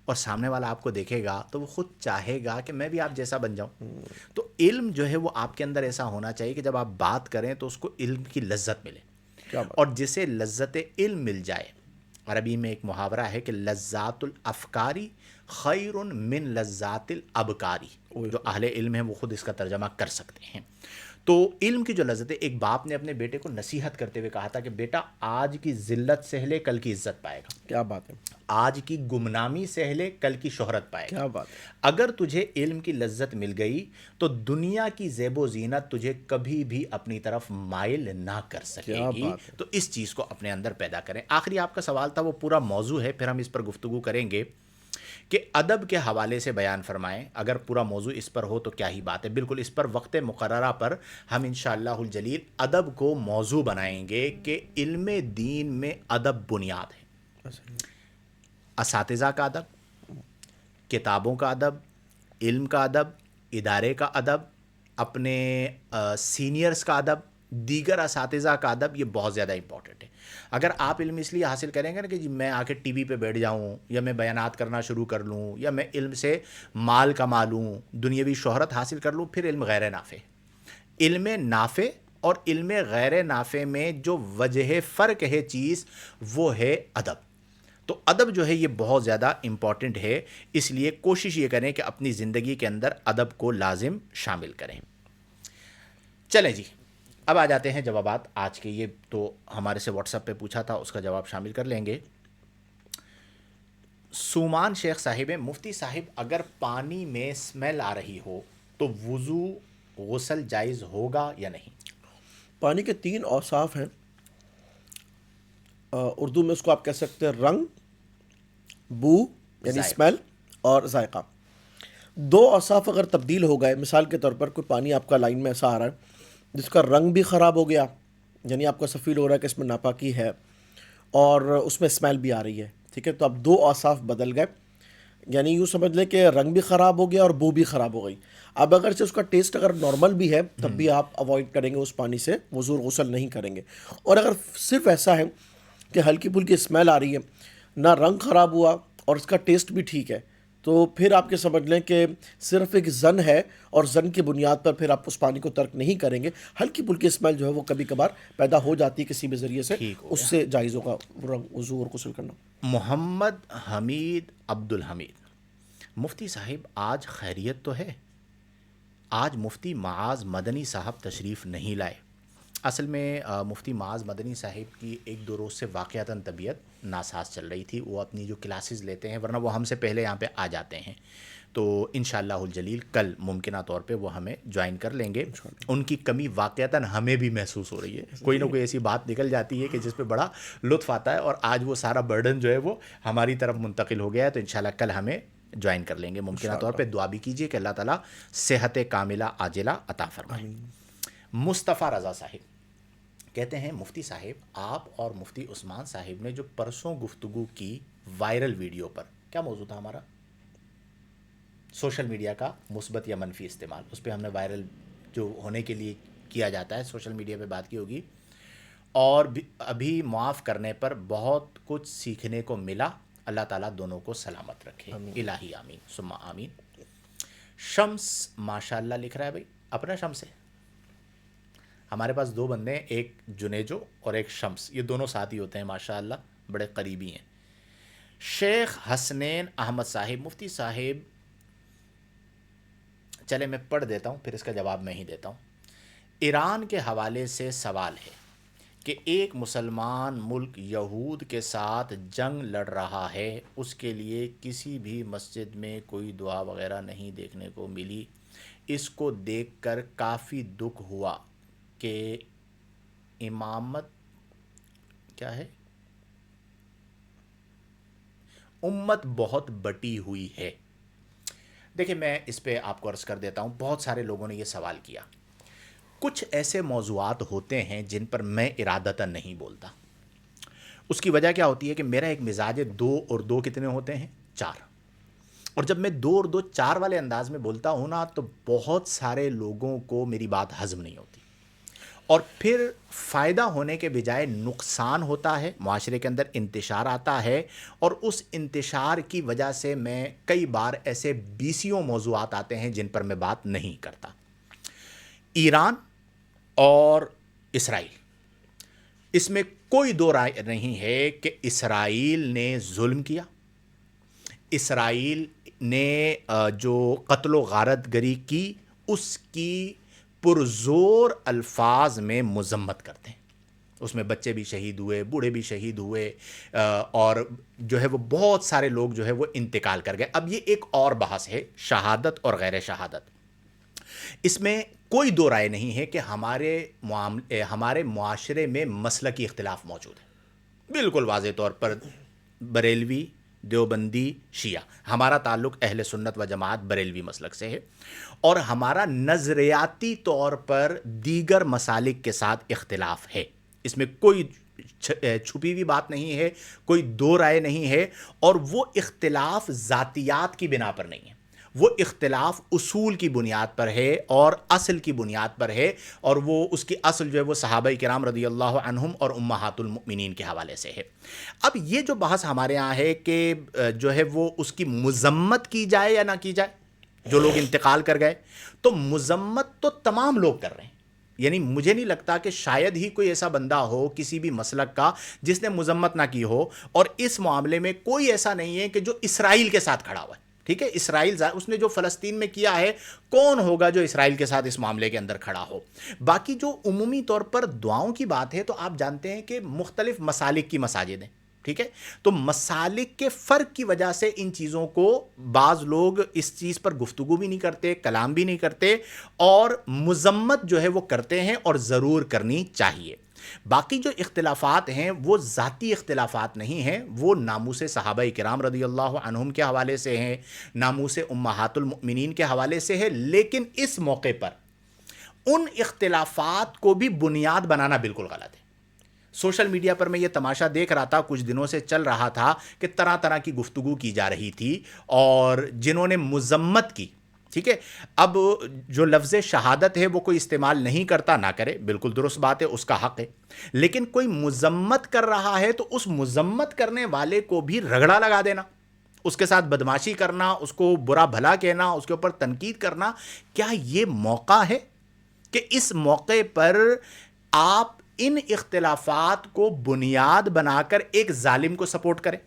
اور سامنے والا آپ کو دیکھے گا تو وہ خود چاہے گا کہ میں بھی آپ جیسا بن جاؤں. تو علم جو ہے وہ آپ کے اندر ایسا ہونا چاہیے کہ جب آپ بات کریں تو اس کو علم کی لذت ملے. کیا بات. اور جسے لذت علم مل جائے، عربی میں ایک محاورہ ہے کہ لذات الافکاری خیر من لذات الابکاری. جو اہل علم ہیں وہ خود اس کا ترجمہ کر سکتے ہیں. تو علم کی جو لذت ہے، ایک باپ نے اپنے بیٹے کو نصیحت کرتے ہوئے کہا تھا کہ بیٹا آج کی ذلت سہ لے کل کی عزت پائے گا. کیا بات ہے. آج کی گمنامی سہ لے کل کی شہرت پائے گا. کیا بات ہے. اگر تجھے علم کی لذت مل گئی تو دنیا کی زیب و زینت تجھے کبھی بھی اپنی طرف مائل نہ کر سکے کیا گی. بات ہے. تو اس چیز کو اپنے اندر پیدا کریں. آخری آپ کا سوال تھا، وہ پورا موضوع ہے، پھر ہم اس پر گفتگو کریں گے کہ ادب کے حوالے سے بیان فرمائیں. اگر پورا موضوع اس پر ہو تو کیا ہی بات ہے. بالکل اس پر وقت مقررہ پر ہم انشاءاللہ الجلیل ادب کو موضوع بنائیں گے کہ علم دین میں ادب بنیاد ہے. اساتذہ کا ادب، کتابوں کا ادب، علم کا ادب، ادارے کا ادب، اپنے سینئرز کا ادب، دیگر اساتذہ کا ادب، یہ بہت زیادہ امپورٹنٹ ہے. اگر آپ علم اس لیے حاصل کریں گے نا کہ جی میں آ کے ٹی وی پہ بیٹھ جاؤں یا میں بیانات کرنا شروع کر لوں یا میں علم سے مال کما لوں، دنیاوی شہرت حاصل کر لوں، پھر علم غیر نافع. علم نافع اور علم غیر نافع میں جو وجہ فرق ہے چیز، وہ ہے ادب. تو ادب جو ہے یہ بہت زیادہ امپورٹنٹ ہے. اس لیے کوشش یہ کریں کہ اپنی زندگی کے اندر ادب کو لازم شامل کریں. چلیں جی، اب آ جاتے ہیں جوابات آج کے. یہ تو ہمارے سے واٹس ایپ پہ پوچھا تھا، اس کا جواب شامل کر لیں گے. سومان شیخ صاحب، مفتی صاحب اگر پانی میں اسمیل آ رہی ہو تو وضو غسل جائز ہوگا یا نہیں؟ پانی کے 3 اوصاف ہیں. اردو میں اس کو آپ کہہ سکتے ہیں رنگ، بو یعنی ذائقہ. اسمیل، اور ذائقہ. 2 اوصاف اگر تبدیل ہو گئے، مثال کے طور پر کوئی پانی آپ کا لائن میں ایسا آ رہا ہے جس کا رنگ بھی خراب ہو گیا، یعنی آپ کو ایسا فیل ہو رہا ہے کہ اس میں ناپاکی ہے، اور اس میں اسمیل بھی آ رہی ہے، ٹھیک ہے، تو اب 2 اوصاف بدل گئے. یعنی یوں سمجھ لیں کہ رنگ بھی خراب ہو گیا اور بو بھی خراب ہو گئی. اب اگرچہ اس کا ٹیسٹ اگر نارمل بھی ہے تب بھی آپ اوائڈ کریں گے اس پانی سے، وضو غسل نہیں کریں گے. اور اگر صرف ایسا ہے کہ ہلکی پھلکی اسمیل آ رہی ہے، نہ رنگ خراب ہوا اور اس کا ٹیسٹ بھی ٹھیک ہے، تو پھر آپ کے سمجھ لیں کہ صرف ایک زن ہے، اور زن کی بنیاد پر پھر آپ اس پانی کو ترک نہیں کریں گے. ہلکی پھلکی اسمیل جو ہے وہ کبھی کبھار پیدا ہو جاتی ہے کسی بھی ذریعے سے، ٹھیک ہو اس گیا. سے جائز ہوگا وضو اور غسل کرنا. محمد حمید عبد الحمید، مفتی صاحب آج خیریت تو ہے؟ آج مفتی معاذ مدنی صاحب تشریف نہیں لائے. اصل میں مفتی معاذ مدنی صاحب کی 1-2 روز سے واقعتاً طبیعت ناساز چل رہی تھی. وہ اپنی جو کلاسز لیتے ہیں، ورنہ وہ ہم سے پہلے یہاں پہ آ جاتے ہیں، تو انشاءاللہ الجلیل کل ممکنہ طور پہ وہ ہمیں جوائن کر لیں گے. ان کی کمی واقعتاً ہمیں بھی محسوس ہو رہی ہے. کوئی نہ کوئی ایسی بات نکل جاتی ہے کہ جس پہ بڑا لطف آتا ہے، اور آج وہ سارا برڈن جو ہے وہ ہماری طرف منتقل ہو گیا ہے. تو انشاءاللہ کل ہمیں جوائن کر لیں گے. ممکنہ طور پہ دعا بھی کیجیے کہ اللہ تعالیٰ صحت کاملہ عاجلہ عطا فرمائے. مصطفیٰ رضا صاحب کہتے ہیں مفتی صاحب آپ اور مفتی عثمان صاحب نے جو پرسوں گفتگو کی وائرل ویڈیو پر، کیا موضوع تھا ہمارا؟ سوشل میڈیا کا مثبت یا منفی استعمال. اس پہ ہم نے وائرل جو ہونے کے لیے کیا جاتا ہے سوشل میڈیا پہ بات کی ہوگی. اور ابھی معاف کرنے پر بہت کچھ سیکھنے کو ملا. اللہ تعالیٰ دونوں کو سلامت رکھے. الہی آمین ثم آمین. شمس ماشاء اللہ لکھ رہا ہے. بھائی اپنا شمس ہے. ہمارے پاس 2 بندے ہیں، ایک جنیجو اور ایک شمس. یہ دونوں ساتھی ہوتے ہیں ماشاء اللہ، بڑے قریبی ہیں. شیخ حسنین احمد صاحب، مفتی صاحب چلے میں پڑھ دیتا ہوں پھر اس کا جواب میں ہی دیتا ہوں. ایران کے حوالے سے سوال ہے کہ ایک مسلمان ملک یہود کے ساتھ جنگ لڑ رہا ہے، اس کے لیے کسی بھی مسجد میں کوئی دعا وغیرہ نہیں دیکھنے کو ملی. اس کو دیکھ کر کافی دکھ ہوا کہ امامت کیا ہے امت بہت بٹی ہوئی ہے. دیکھیں میں اس پہ آپ کو عرض کر دیتا ہوں، بہت سارے لوگوں نے یہ سوال کیا. کچھ ایسے موضوعات ہوتے ہیں جن پر میں ارادتاً نہیں بولتا. اس کی وجہ کیا ہوتی ہے کہ میرا ایک مزاج ہے، 2 اور 2 کتنے ہوتے ہیں؟ 4. اور جب میں 2 اور 2 4 والے انداز میں بولتا ہوں نا، تو بہت سارے لوگوں کو میری بات ہضم نہیں ہوتی، اور پھر فائدہ ہونے کے بجائے نقصان ہوتا ہے، معاشرے کے اندر انتشار آتا ہے، اور اس انتشار کی وجہ سے میں کئی بار ایسے 20 موضوعات آتے ہیں جن پر میں بات نہیں کرتا. ایران اور اسرائیل، اس میں کوئی دو رائے نہیں ہے کہ اسرائیل نے ظلم کیا. اسرائیل نے جو قتل و غارت گری کی، اس کی پرزور الفاظ میں مذمت کرتے ہیں. اس میں بچے بھی شہید ہوئے، بوڑھے بھی شہید ہوئے، اور جو ہے وہ بہت سارے لوگ جو ہے وہ انتقال کر گئے. اب یہ ایک اور بحث ہے، شہادت اور غیر شہادت. اس میں کوئی دو رائے نہیں ہے کہ ہمارے معاشرے میں مسلکی اختلاف موجود ہے. بالکل واضح طور پر بریلوی، دیوبندی، شیعہ، ہمارا تعلق اہل سنت و جماعت بریلوی مسلک سے ہے، اور ہمارا نظریاتی طور پر دیگر مسالک کے ساتھ اختلاف ہے. اس میں کوئی چھپی ہوئی بات نہیں ہے، کوئی دو رائے نہیں ہے. اور وہ اختلاف ذاتیات کی بنا پر نہیں ہے، وہ اختلاف اصول کی بنیاد پر ہے اور اصل کی بنیاد پر ہے. اور وہ اس کی اصل جو ہے وہ صحابہ کرام رضی اللہ عنہم اور امہات المؤمنین کے حوالے سے ہے. اب یہ جو بحث ہمارے ہاں ہے کہ جو ہے وہ اس کی مذمت کی جائے یا نہ کی جائے، جو لوگ انتقال کر گئے، تو مذمت تو تمام لوگ کر رہے ہیں. یعنی مجھے نہیں لگتا کہ شاید ہی کوئی ایسا بندہ ہو کسی بھی مسلک کا جس نے مذمت نہ کی ہو. اور اس معاملے میں کوئی ایسا نہیں ہے کہ جو اسرائیل کے ساتھ کھڑا ہوا ہے. ٹھیک ہے، اسرائیل اس نے جو فلسطین میں کیا ہے، کون ہوگا جو اسرائیل کے ساتھ اس معاملے کے اندر کھڑا ہو؟ باقی جو عمومی طور پر دعاؤں کی بات ہے، تو آپ جانتے ہیں کہ مختلف مسالک کی مساجد ہیں. ٹھیک ہے، تو مسالک کے فرق کی وجہ سے ان چیزوں کو بعض لوگ اس چیز پر گفتگو بھی نہیں کرتے، کلام بھی نہیں کرتے، اور مذمت جو ہے وہ کرتے ہیں، اور ضرور کرنی چاہیے. باقی جو اختلافات ہیں وہ ذاتی اختلافات نہیں ہیں، وہ ناموس صحابہ کرام رضی اللہ عنہم کے حوالے سے ہیں، ناموس امہات المؤمنین کے حوالے سے ہے. لیکن اس موقع پر ان اختلافات کو بھی بنیاد بنانا بالکل غلط ہے. سوشل میڈیا پر میں یہ تماشا دیکھ رہا تھا، کچھ دنوں سے چل رہا تھا کہ طرح طرح کی گفتگو کی جا رہی تھی، اور جنہوں نے مذمت کی، ٹھیک ہے، اب جو لفظ شہادت ہے وہ کوئی استعمال نہیں کرتا، نہ کرے، بالکل درست بات ہے، اس کا حق ہے. لیکن کوئی مذمت کر رہا ہے تو اس مذمت کرنے والے کو بھی رگڑا لگا دینا، اس کے ساتھ بدماشی کرنا، اس کو برا بھلا کہنا، اس کے اوپر تنقید کرنا، کیا یہ موقع ہے کہ اس موقع پر آپ ان اختلافات کو بنیاد بنا کر ایک ظالم کو سپورٹ کریں؟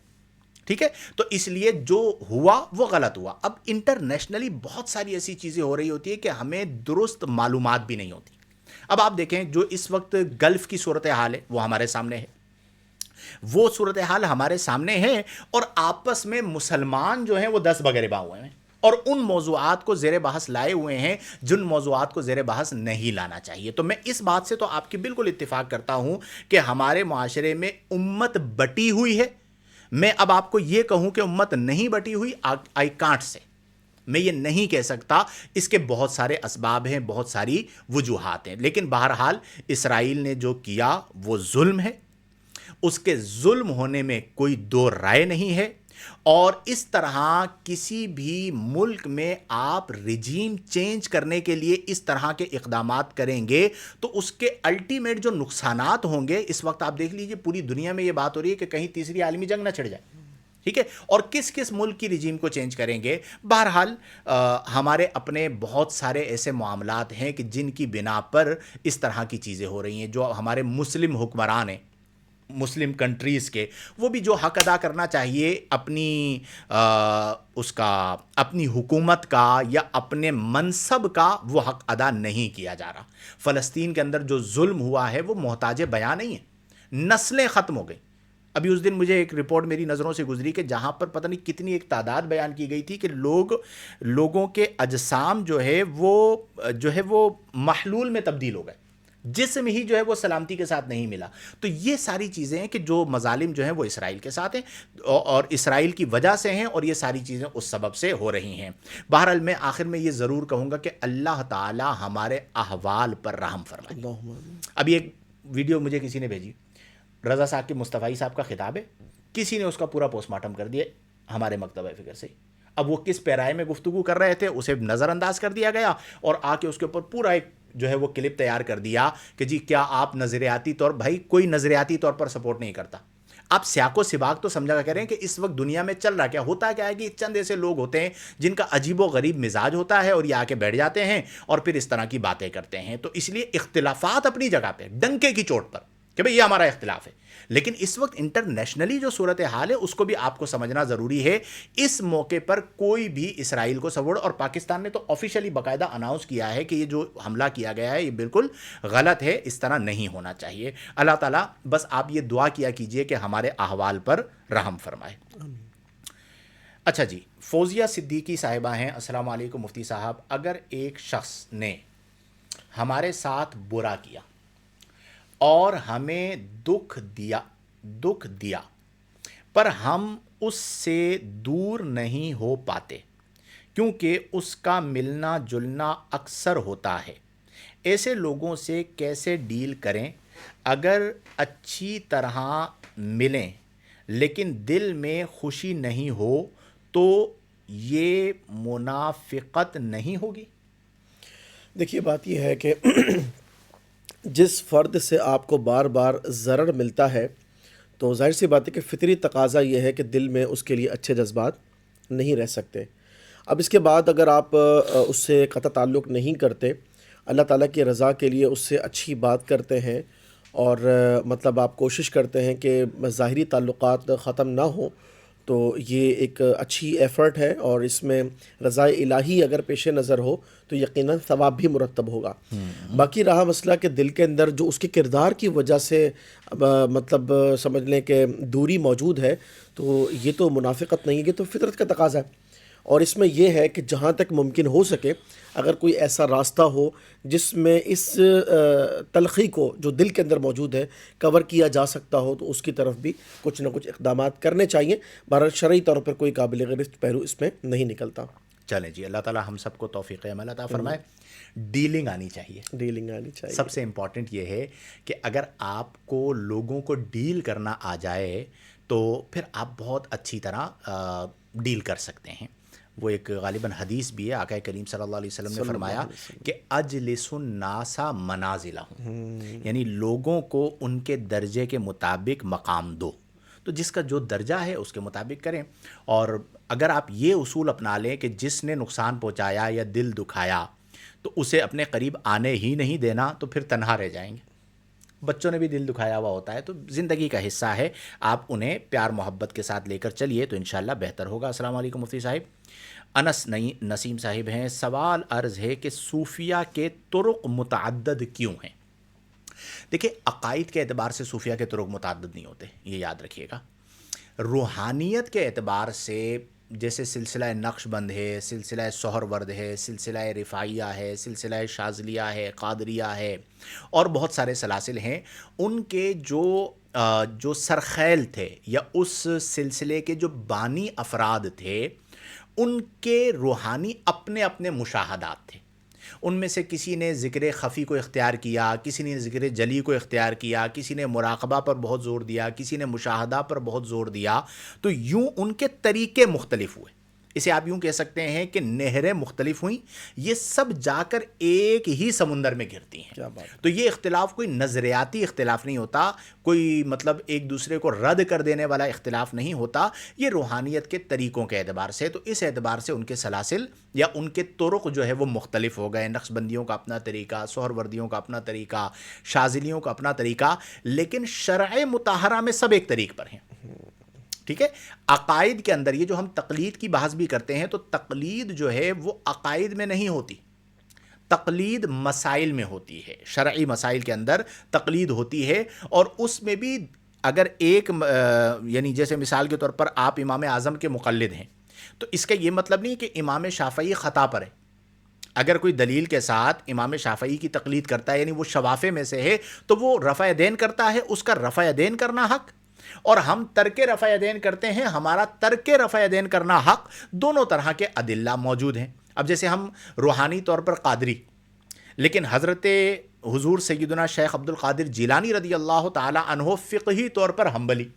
ٹھیک ہے، تو اس لیے جو ہوا وہ غلط ہوا. اب انٹرنیشنلی بہت ساری ایسی چیزیں ہو رہی ہوتی ہے کہ ہمیں درست معلومات بھی نہیں ہوتی. اب آپ دیکھیں جو اس وقت گلف کی صورتحال ہے وہ ہمارے سامنے ہے، وہ صورتحال ہمارے سامنے ہے، اور آپس میں مسلمان جو ہیں وہ 10 بغیرباں ہوئے ہیں، اور ان موضوعات کو زیر بحث لائے ہوئے ہیں جن موضوعات کو زیر بحث نہیں لانا چاہیے. تو میں اس بات سے تو آپ کی بالکل اتفاق کرتا ہوں کہ ہمارے معاشرے میں امت بٹی ہوئی ہے. میں اب آپ کو یہ کہوں کہ امت نہیں بٹی ہوئی، آئی کانٹ سے، میں یہ نہیں کہہ سکتا. اس کے بہت سارے اسباب ہیں، بہت ساری وجوہات ہیں، لیکن بہرحال اسرائیل نے جو کیا وہ ظلم ہے. اس کے ظلم ہونے میں کوئی دو رائے نہیں ہے. اور اس طرح کسی بھی ملک میں آپ رجیم چینج کرنے کے لیے اس طرح کے اقدامات کریں گے تو اس کے الٹیمیٹ جو نقصانات ہوں گے، اس وقت آپ دیکھ لیجئے پوری دنیا میں یہ بات ہو رہی ہے کہ کہیں تیسری عالمی جنگ نہ چھڑ جائے. ٹھیک ہے، اور کس کس ملک کی رجیم کو چینج کریں گے. بہرحال ہمارے اپنے بہت سارے ایسے معاملات ہیں کہ جن کی بنا پر اس طرح کی چیزیں ہو رہی ہیں. جو ہمارے مسلم حکمران ہیں مسلم کنٹریز کے، وہ بھی جو حق ادا کرنا چاہیے اپنی اپنی حکومت کا یا اپنے منصب کا، وہ حق ادا نہیں کیا جا رہا. فلسطین کے اندر جو ظلم ہوا ہے وہ محتاج بیان نہیں ہے، نسلیں ختم ہو گئی. ابھی اس دن مجھے ایک رپورٹ میری نظروں سے گزری کہ جہاں پر پتہ نہیں کتنی ایک تعداد بیان کی گئی تھی کہ لوگوں کے اجسام جو ہے وہ محلول میں تبدیل ہو گئے. جسم ہی جو ہے وہ سلامتی کے ساتھ نہیں ملا. تو یہ ساری چیزیں ہیں کہ جو مظالم جو ہیں وہ اسرائیل کے ساتھ ہیں اور اسرائیل کی وجہ سے ہیں, اور یہ ساری چیزیں اس سبب سے ہو رہی ہیں. بہرحال میں آخر میں یہ ضرور کہوں گا کہ اللہ تعالی ہمارے احوال پر رحم فرمائے. اللہم آمین. ابھی ایک ویڈیو مجھے کسی نے بھیجی, رضا صاحب کے مصطفی صاحب کا خطاب ہے, کسی نے اس کا پورا پوسٹ مارٹم کر دیا ہمارے مکتبہ فکر سے. اب وہ کس پیرائے میں گفتگو کر رہے تھے اسے نظر انداز کر دیا گیا, اور آ کے اس کے اوپر پورا ایک جو ہے وہ کلپ تیار کر دیا کہ جی کیا آپ نظریاتی طور, بھائی کوئی نظریاتی طور پر سپورٹ نہیں کرتا. آپ سیاق و سباق تو سمجھا کہہ رہے ہیں کہ اس وقت دنیا میں چل رہا کیا ہوتا کیا ہے کہ چند ایسے لوگ ہوتے ہیں جن کا عجیب و غریب مزاج ہوتا ہے, اور یہ آ کے بیٹھ جاتے ہیں اور پھر اس طرح کی باتیں کرتے ہیں. تو اس لیے اختلافات اپنی جگہ پہ ڈنکے کی چوٹ پر کہ بھئی یہ ہمارا اختلاف ہے, لیکن اس وقت انٹرنیشنلی جو صورتحال ہے اس کو بھی آپ کو سمجھنا ضروری ہے. اس موقع پر کوئی بھی اسرائیل کو سپورٹ, اور پاکستان نے تو آفیشلی باقاعدہ اناؤنس کیا ہے کہ یہ جو حملہ کیا گیا ہے یہ بالکل غلط ہے, اس طرح نہیں ہونا چاہیے. اللہ تعالیٰ بس آپ یہ دعا کیا کیجئے کہ ہمارے احوال پر رحم فرمائے. اچھا جی, فوزیہ صدیقی صاحبہ ہیں. السلام علیکم مفتی صاحب, اگر ایک شخص نے ہمارے ساتھ برا کیا اور ہمیں دکھ دیا پر ہم اس سے دور نہیں ہو پاتے کیونکہ اس کا ملنا جلنا اکثر ہوتا ہے, ایسے لوگوں سے کیسے ڈیل کریں؟ اگر اچھی طرح ملیں لیکن دل میں خوشی نہیں ہو تو یہ منافقت نہیں ہوگی؟ دیکھیے بات یہ ہے کہ جس فرد سے آپ کو بار بار ضرر ملتا ہے تو ظاہر سی بات ہے کہ فطری تقاضا یہ ہے کہ دل میں اس کے لیے اچھے جذبات نہیں رہ سکتے. اب اس کے بعد اگر آپ اس سے قطع تعلق نہیں کرتے, اللہ تعالیٰ کی رضا کے لیے اس سے اچھی بات کرتے ہیں, اور مطلب آپ کوشش کرتے ہیں کہ ظاہری تعلقات ختم نہ ہوں, تو یہ ایک اچھی ایفرٹ ہے, اور اس میں رضا الہی اگر پیش نظر ہو تو یقیناً ثواب بھی مرتب ہوگا. باقی رہا مسئلہ کہ دل کے اندر جو اس کے کردار کی وجہ سے مطلب سمجھ لیں کہ دوری موجود ہے, تو یہ تو منافقت نہیں ہے, یہ تو فطرت کا تقاضا ہے. اور اس میں یہ ہے کہ جہاں تک ممکن ہو سکے اگر کوئی ایسا راستہ ہو جس میں اس تلخی کو جو دل کے اندر موجود ہے کور کیا جا سکتا ہو, تو اس کی طرف بھی کچھ نہ کچھ اقدامات کرنے چاہیے. بہرحال شرعی طور پر کوئی قابل گرفت پہلو اس میں نہیں نکلتا. چلیں جی, اللہ تعالیٰ ہم سب کو توفیق عمل عطا فرمائے. ڈیلنگ آنی چاہیے, ڈیلنگ آنی چاہیے. سب سے امپورٹنٹ یہ ہے کہ اگر آپ کو لوگوں کو ڈیل کرنا آ جائے تو پھر آپ بہت اچھی طرح ڈیل کر سکتے ہیں. وہ ایک غالباً حدیث بھی ہے, آقا کریم صلی اللہ علیہ وسلم نے فرمایا کہ اجلس الناس منازلہم, یعنی لوگوں کو ان کے درجے کے مطابق مقام دو. تو جس کا جو درجہ ہے اس کے مطابق کریں. اور اگر آپ یہ اصول اپنا لیں کہ جس نے نقصان پہنچایا یا دل دکھایا تو اسے اپنے قریب آنے ہی نہیں دینا, تو پھر تنہا رہ جائیں گے. بچوں نے بھی دل دکھایا ہوا ہوتا ہے, تو زندگی کا حصہ ہے, آپ انہیں پیار محبت کے ساتھ لے کر چلیے تو انشاءاللہ بہتر ہوگا. السلام علیکم مفتی صاحب. انس نسیم صاحب ہیں, سوال عرض ہے کہ صوفیہ کے طرق متعدد کیوں ہیں؟ دیکھیں, عقائد کے اعتبار سے صوفیہ کے طرق متعدد نہیں ہوتے, یہ یاد رکھیے گا. روحانیت کے اعتبار سے جیسے سلسلہ نقش بند ہے, سلسلہ سہرورد ہے, سلسلہ رفاعیہ ہے, سلسلہ شاذلیہ ہے, قادریہ ہے, اور بہت سارے سلاسل ہیں. ان کے جو سرخیل تھے یا اس سلسلے کے جو بانی افراد تھے, ان کے روحانی اپنے اپنے مشاہدات تھے. ان میں سے کسی نے ذکر خفی کو اختیار کیا, کسی نے ذکر جلی کو اختیار کیا, کسی نے مراقبہ پر بہت زور دیا, کسی نے مشاہدہ پر بہت زور دیا. تو یوں ان کے طریقے مختلف ہوئے. اسے آپ یوں کہہ سکتے ہیں کہ نہریں مختلف ہوئیں, یہ سب جا کر ایک ہی سمندر میں گرتی ہیں. تو یہ اختلاف کوئی نظریاتی اختلاف نہیں ہوتا, کوئی مطلب ایک دوسرے کو رد کر دینے والا اختلاف نہیں ہوتا, یہ روحانیت کے طریقوں کے اعتبار سے. تو اس اعتبار سے ان کے سلاسل یا ان کے طرق جو ہے وہ مختلف ہو گئے. نقش بندیوں کا اپنا طریقہ, سہروردیوں کا اپنا طریقہ, شاذلیوں کا اپنا طریقہ, لیکن شرع مطہرہ میں سب ایک طریق پر ہیں. ٹھیک ہے. عقائد کے اندر یہ جو ہم تقلید کی بحث بھی کرتے ہیں, تو تقلید جو ہے وہ عقائد میں نہیں ہوتی, تقلید مسائل میں ہوتی ہے. شرعی مسائل کے اندر تقلید ہوتی ہے, اور اس میں بھی اگر ایک یعنی جیسے مثال کے طور پر آپ امام اعظم کے مقلد ہیں, تو اس کا یہ مطلب نہیں کہ امام شافعی خطا پر ہے. اگر کوئی دلیل کے ساتھ امام شافعی کی تقلید کرتا ہے، یعنی وہ شوافع میں سے ہے، تو وہ رفع دین کرتا ہے، اس کا رفع دین کرنا حق، اور ہم ترک رفع دین کرتے ہیں، ہمارا ترک رفع دین کرنا حق۔ دونوں طرح کے ادلہ موجود ہیں۔ اب جیسے ہم روحانی طور پر قادری، لیکن حضرت حضور سیدنا شیخ عبد القادر جیلانی رضی اللہ تعالی عنہ فقہی طور پر حنبلی،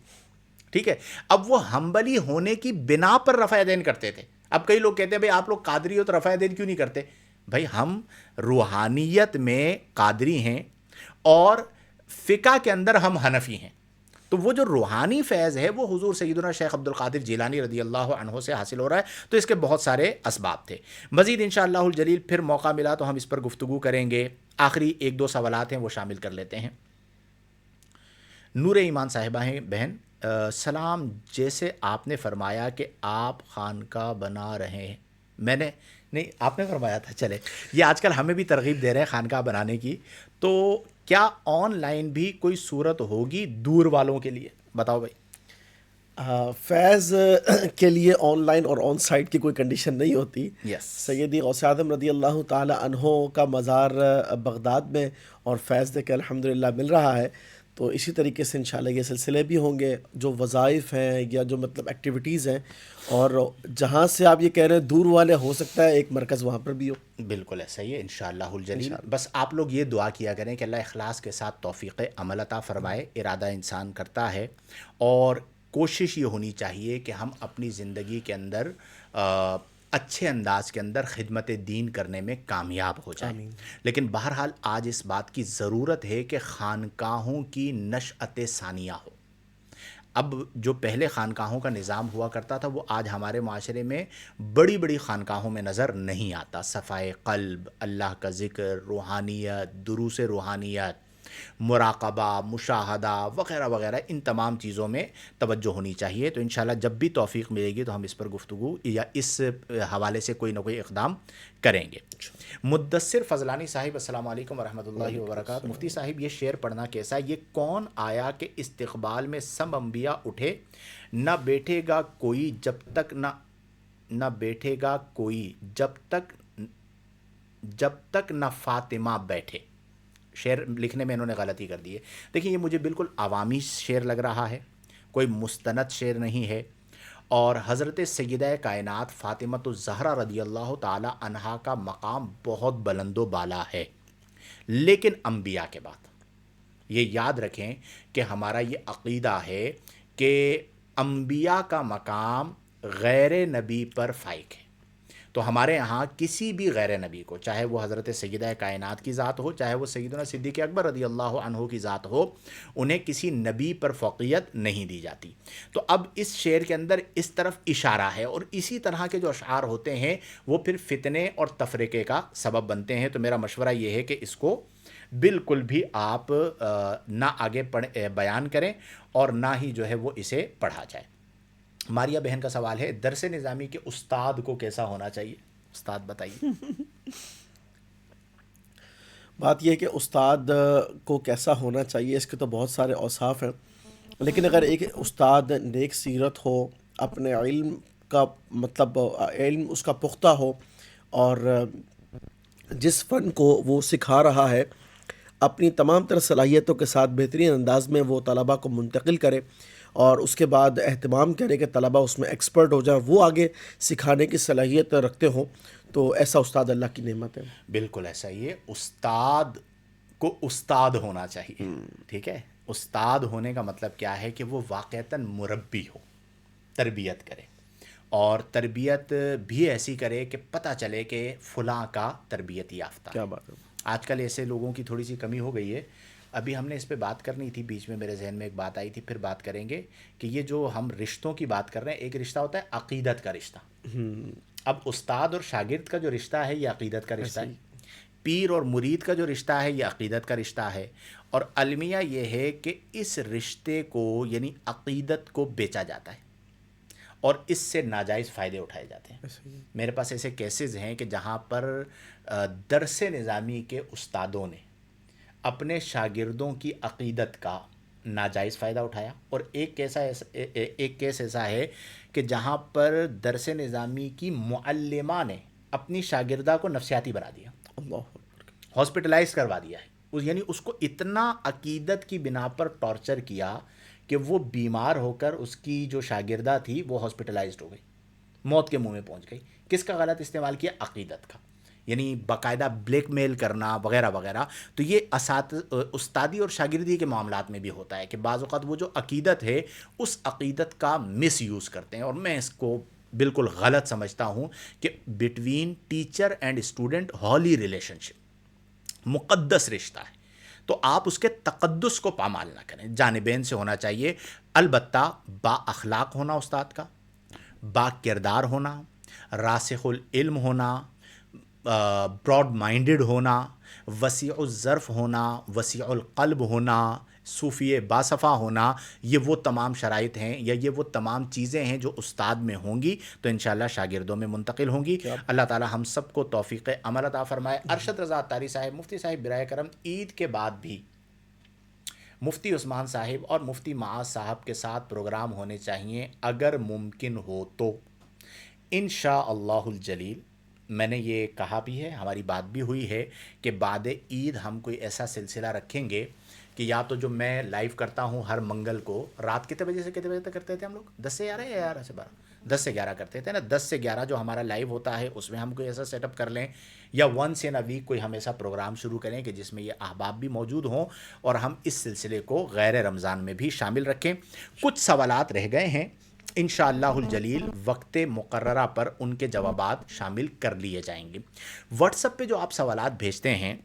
ٹھیک ہے، اب وہ حنبلی ہونے کی بنا پر رفع دین کرتے تھے۔ اب کئی لوگ کہتے ہیں بھئی آپ لوگ قادری ہو تو رفع دین کیوں نہیں کرتے؟ بھائی ہم روحانیت میں قادری ہیں اور فقہ کے اندر ہم حنفی ہیں، تو وہ جو روحانی فیض ہے وہ حضور سیدنا شیخ عبد القادر جیلانی رضی اللہ عنہ سے حاصل ہو رہا ہے، تو اس کے بہت سارے اسباب تھے۔ مزید انشاءاللہ الجلیل پھر موقع ملا تو ہم اس پر گفتگو کریں گے۔ آخری ایک دو سوالات ہیں وہ شامل کر لیتے ہیں۔ نور ایمان صاحبہ ہیں بہن، سلام، جیسے آپ نے فرمایا کہ آپ خانقاہ بنا رہے ہیں، میں نے نہیں، آپ نے فرمایا تھا، چلے یہ آج کل ہمیں بھی ترغیب دے رہے ہیں خانقاہ بنانے کی، تو کیا آن لائن بھی کوئی صورت ہوگی دور والوں کے لیے؟ بتاؤ بھائی۔ فیض کے لیے آن لائن اور آن سائٹ کی کوئی کنڈیشن نہیں ہوتی۔ یس، سیدی غوث اعظم رضی اللہ تعالی عنہ کا مزار بغداد میں اور فیض دے کے الحمدللہ مل رہا ہے، تو اسی طریقے سے انشاءاللہ یہ سلسلے بھی ہوں گے، جو وظائف ہیں یا جو مطلب ایکٹیویٹیز ہیں، اور جہاں سے آپ یہ کہہ رہے ہیں دور والے، ہو سکتا ہے ایک مرکز وہاں پر بھی ہو۔ بالکل ایسا ہی ہے انشاءاللہ الجلیل۔ بس آپ لوگ یہ دعا کیا کریں کہ اللہ اخلاص کے ساتھ توفیق عمل عطا فرمائے۔ ارادہ انسان کرتا ہے، اور کوشش یہ ہونی چاہیے کہ ہم اپنی زندگی کے اندر اچھے انداز کے اندر خدمت دین کرنے میں کامیاب ہو جائیں۔ لیکن بہرحال آج اس بات کی ضرورت ہے کہ خانقاہوں کی نشأت ثانیہ ہو۔ اب جو پہلے خانقاہوں کا نظام ہوا کرتا تھا وہ آج ہمارے معاشرے میں بڑی بڑی خانقاہوں میں نظر نہیں آتا۔ صفائے قلب، اللہ کا ذکر، روحانیت، دروس روحانیت، مراقبہ، مشاہدہ وغیرہ وغیرہ، ان تمام چیزوں میں توجہ ہونی چاہیے۔ تو انشاءاللہ جب بھی توفیق ملے گی تو ہم اس پر گفتگو یا اس حوالے سے کوئی نہ کوئی اقدام کریں گے۔ مدثر فضلانی صاحب، السلام علیکم ورحمۃ اللہ وبرکاتہ۔ مفتی صاحب یہ شعر پڑھنا کیسا؟ یہ کون آیا کہ استقبال میں سب انبیاء اٹھے، نہ بیٹھے گا کوئی جب تک نہ بیٹھے گا کوئی جب تک نہ فاطمہ بیٹھے۔ شعر لکھنے میں انہوں نے غلطی کر دی ہے۔ دیکھیں یہ مجھے بالکل عوامی شعر لگ رہا ہے، کوئی مستند شعر نہیں ہے، اور حضرت سیدہ کائنات فاطمۃ الزہرا رضی اللہ تعالی عنہا کا مقام بہت بلند و بالا ہے، لیکن انبیاء کے بعد یہ یاد رکھیں کہ ہمارا یہ عقیدہ ہے کہ انبیاء کا مقام غیر نبی پر فائق ہے۔ تو ہمارے ہاں کسی بھی غیر نبی کو، چاہے وہ حضرت سیدہ کائنات کی ذات ہو، چاہے وہ سیدنا صدیق اکبر رضی اللہ عنہ کی ذات ہو، انہیں کسی نبی پر فوقیت نہیں دی جاتی۔ تو اب اس شعر کے اندر اس طرف اشارہ ہے، اور اسی طرح کے جو اشعار ہوتے ہیں وہ پھر فتنے اور تفرقے کا سبب بنتے ہیں۔ تو میرا مشورہ یہ ہے کہ اس کو بالکل بھی آپ نہ آگے بیان کریں اور نہ ہی جو ہے وہ اسے پڑھا جائے۔ ماریا بہن کا سوال ہے، درس نظامی کے استاد کو کیسا ہونا چاہیے؟ استاد بتائیے۔ بات یہ ہے کہ استاد کو کیسا ہونا چاہیے، اس کے تو بہت سارے اوصاف ہیں، لیکن اگر ایک استاد نیک سیرت ہو، اپنے علم کا مطلب علم اس کا پختہ ہو، اور جس فن کو وہ سکھا رہا ہے اپنی تمام تر صلاحیتوں کے ساتھ بہترین انداز میں وہ طلباء کو منتقل کرے، اور اس کے بعد اہتمام کرے کہ طلباء اس میں ایکسپرٹ ہو جائیں، وہ آگے سکھانے کی صلاحیت رکھتے ہوں، تو ایسا استاد اللہ کی نعمت ہے۔ بالکل ایسا ہی ہے، استاد کو استاد ہونا چاہیے، ٹھیک ہے۔ استاد ہونے کا مطلب کیا ہے کہ وہ واقعتاً مربی ہو، تربیت کرے، اور تربیت بھی ایسی کرے کہ پتہ چلے کہ فلاں کا تربیت یافتہ ہے۔ کیا بات ہے۔ آج کل ایسے لوگوں کی تھوڑی سی کمی ہو گئی ہے۔ ابھی ہم نے اس پہ بات کرنی تھی، بیچ میں میرے ذہن میں ایک بات آئی تھی، پھر بات کریں گے کہ یہ جو ہم رشتوں کی بات کر رہے ہیں، ایک رشتہ ہوتا ہے عقیدت کا رشتہ۔ اب استاد اور شاگرد کا جو رشتہ ہے یہ عقیدت کا رشتہ ہے، پیر اور مرید کا جو رشتہ ہے یہ عقیدت کا رشتہ ہے، اور المیہ یہ ہے کہ اس رشتے کو یعنی عقیدت کو بیچا جاتا ہے اور اس سے ناجائز فائدے اٹھائے جاتے ہیں۔ میرے پاس ایسے کیسز ہیں کہ جہاں پر درس نظامی کے استادوں نے اپنے شاگردوں کی عقیدت کا ناجائز فائدہ اٹھایا، اور ایک کیس ایسا ہے کہ جہاں پر درس نظامی کی معلمہ نے اپنی شاگردہ کو نفسیاتی بنا دیا، اللہ اکبر۔ ہاسپٹلائز کروا دیا ہے، یعنی اس کو اتنا عقیدت کی بنا پر ٹارچر کیا کہ وہ بیمار ہو کر اس کی جو شاگردہ تھی وہ ہاسپٹلائزڈ ہو گئی، موت کے منہ میں پہنچ گئی۔ کس کا غلط استعمال کیا؟ عقیدت کا، یعنی باقاعدہ بلیک میل کرنا وغیرہ وغیرہ۔ تو یہ استادی اور شاگردی کے معاملات میں بھی ہوتا ہے کہ بعض اوقات وہ جو عقیدت ہے اس عقیدت کا مس یوز کرتے ہیں، اور میں اس کو بالکل غلط سمجھتا ہوں کہ between teacher and student holy relationship, مقدس رشتہ ہے، تو آپ اس کے تقدس کو پامال نہ کریں، جانبین سے ہونا چاہیے۔ البتہ با اخلاق ہونا استاد کا، با کردار ہونا، راسخ العلم ہونا، براڈ مائنڈڈ ہونا، وسیع الظرف ہونا، وسیع القلب ہونا، صوفی باصفا ہونا، یہ وہ تمام شرائط ہیں یا یہ وہ تمام چیزیں ہیں جو استاد میں ہوں گی تو انشاءاللہ شاگردوں میں منتقل ہوں گی۔ اللہ تعالی ہم سب کو توفیق عمل عطا فرمائے۔ ارشد رضا عطاری صاحب، مفتی صاحب برائے کرم، عید کے بعد بھی مفتی عثمان صاحب اور مفتی معاذ صاحب کے ساتھ پروگرام ہونے چاہیے اگر ممکن ہو تو، انشاءاللہ الجلیل۔ میں نے یہ کہا بھی ہے، ہماری بات بھی ہوئی ہے کہ بعد عید ہم کوئی ایسا سلسلہ رکھیں گے کہ یا تو جو میں لائیو کرتا ہوں ہر منگل کو، رات کتنے بجے سے کتنے بجے تک کرتے تھے ہم لوگ؟ 10 سے 11 یا 11 سے 12؟ 10 سے 11 کرتے تھے نا، 10 سے 11 جو ہمارا لائیو ہوتا ہے اس میں ہم کوئی ایسا سیٹ اپ کر لیں، یا ونس ان اے ویک کوئی ہم ایسا پروگرام شروع کریں کہ جس میں یہ احباب بھی موجود ہوں اور ہم اس سلسلے کو غیر رمضان میں بھی شامل رکھیں۔ کچھ سوالات رہ گئے ہیں، انشاءاللہ الجلیل وقت مقررہ پر ان کے جوابات شامل کر لیے جائیں گے۔ واٹس ایپ پہ جو آپ سوالات بھیجتے ہیں،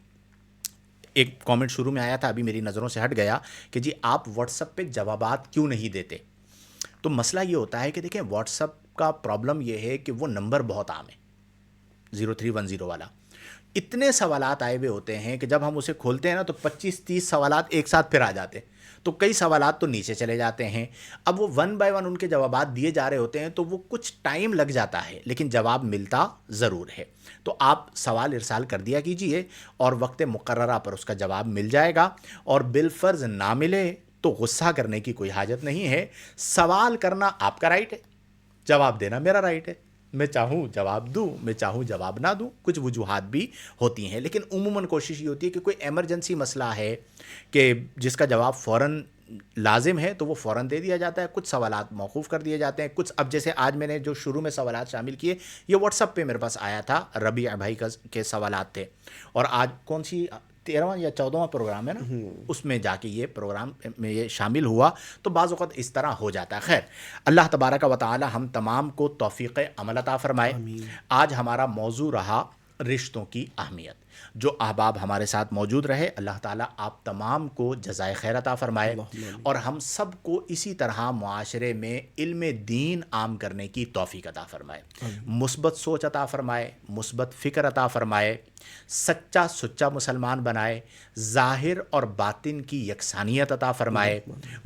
ایک کامنٹ شروع میں آیا تھا، ابھی میری نظروں سے ہٹ گیا کہ جی آپ واٹس ایپ پہ جوابات کیوں نہیں دیتے؟ تو مسئلہ یہ ہوتا ہے کہ دیکھیں واٹس ایپ کا پرابلم یہ ہے کہ وہ نمبر بہت عام ہے، 0310 والا، اتنے سوالات آئے ہوئے ہوتے ہیں کہ جب ہم اسے کھولتے ہیں نا تو 25-30 سوالات ایک ساتھ پھر آ جاتے ہیں، تو کئی سوالات تو نیچے چلے جاتے ہیں۔ اب وہ 1 بائی 1 ان کے جوابات دیے جا رہے ہوتے ہیں تو وہ کچھ ٹائم لگ جاتا ہے لیکن جواب ملتا ضرور ہے۔ تو آپ سوال ارسال کر دیا کیجئے اور وقت مقررہ پر اس کا جواب مل جائے گا، اور بالفرض نہ ملے تو غصہ کرنے کی کوئی حاجت نہیں ہے۔ سوال کرنا آپ کا رائٹ ہے، جواب دینا میرا رائٹ ہے، میں چاہوں جواب دوں، میں چاہوں جواب نہ دوں، کچھ وجوہات بھی ہوتی ہیں، لیکن عموماً کوشش یہ ہوتی ہے کہ کوئی ایمرجنسی مسئلہ ہے کہ جس کا جواب فوراً لازم ہے تو وہ فوراً دے دیا جاتا ہے، کچھ سوالات موقوف کر دیے جاتے ہیں، کچھ اب جیسے آج میں نے جو شروع میں سوالات شامل کیے یہ واٹس ایپ پہ میرے پاس آیا تھا، ربیع بھائی کے سوالات تھے، اور آج کون سی 13واں یا 14واں پروگرام ہے نا، اس میں جا کے یہ پروگرام میں یہ شامل ہوا، تو بعض اوقات اس طرح ہو جاتا ہے۔ خیر، اللہ تبارک و تعالی ہم تمام کو توفیق عمل عطا فرمائے۔ آج ہمارا موضوع رہا رشتوں کی اہمیت۔ جو احباب ہمارے ساتھ موجود رہے، اللہ تعالیٰ آپ تمام کو جزائے خیر عطا فرمائے، اور ہم سب کو اسی طرح معاشرے میں علم دین عام کرنے کی توفیق عطا فرمائے، مثبت سوچ عطا فرمائے، مثبت فکر عطا فرمائے، سچا سچا مسلمان بنائے، ظاہر اور باطن کی یکسانیت عطا فرمائے،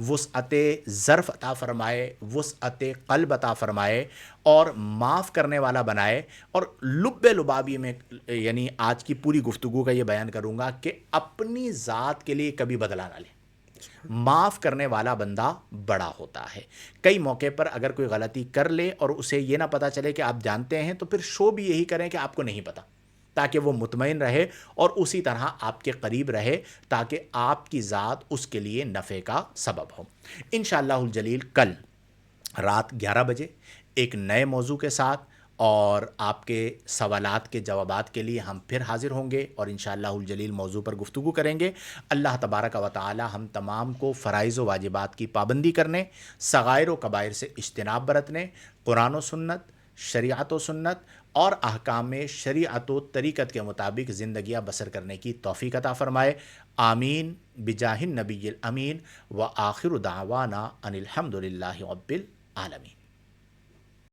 وسعت ظرف عطا فرمائے، وسعت قلب عطا فرمائے، اور معاف کرنے والا بنائے۔ اور لب لبابی میں یعنی آج کی پوری گفتگو کا یہ بیان کروں گا کہ اپنی ذات کے لیے کبھی بدلہ نہ لیں، معاف کرنے والا بندہ بڑا ہوتا ہے۔ کئی موقع پر اگر کوئی غلطی کر لے اور اسے یہ نہ پتہ چلے کہ آپ جانتے ہیں تو پھر شو بھی یہی کریں کہ آپ کو نہیں پتہ، تاکہ وہ مطمئن رہے اور اسی طرح آپ کے قریب رہے، تاکہ آپ کی ذات اس کے لیے نفع کا سبب ہو۔ انشاءاللہ الجلیل کل رات 11 بجے ایک نئے موضوع کے ساتھ اور آپ کے سوالات کے جوابات کے لیے ہم پھر حاضر ہوں گے، اور انشاءاللہ الجلیل موضوع پر گفتگو کریں گے۔ اللہ تبارک و تعالی ہم تمام کو فرائض و واجبات کی پابندی کرنے، صغائر و کبائر سے اجتناب برتنے، قرآن و سنت، شریعت و سنت اور احکام شریعت و طریقت کے مطابق زندگیاں بسر کرنے کی توفیق عطا فرمائے۔ آمین بجاہ النبی الامین، وآخر دعوانا ان الحمد للہ رب العالمین۔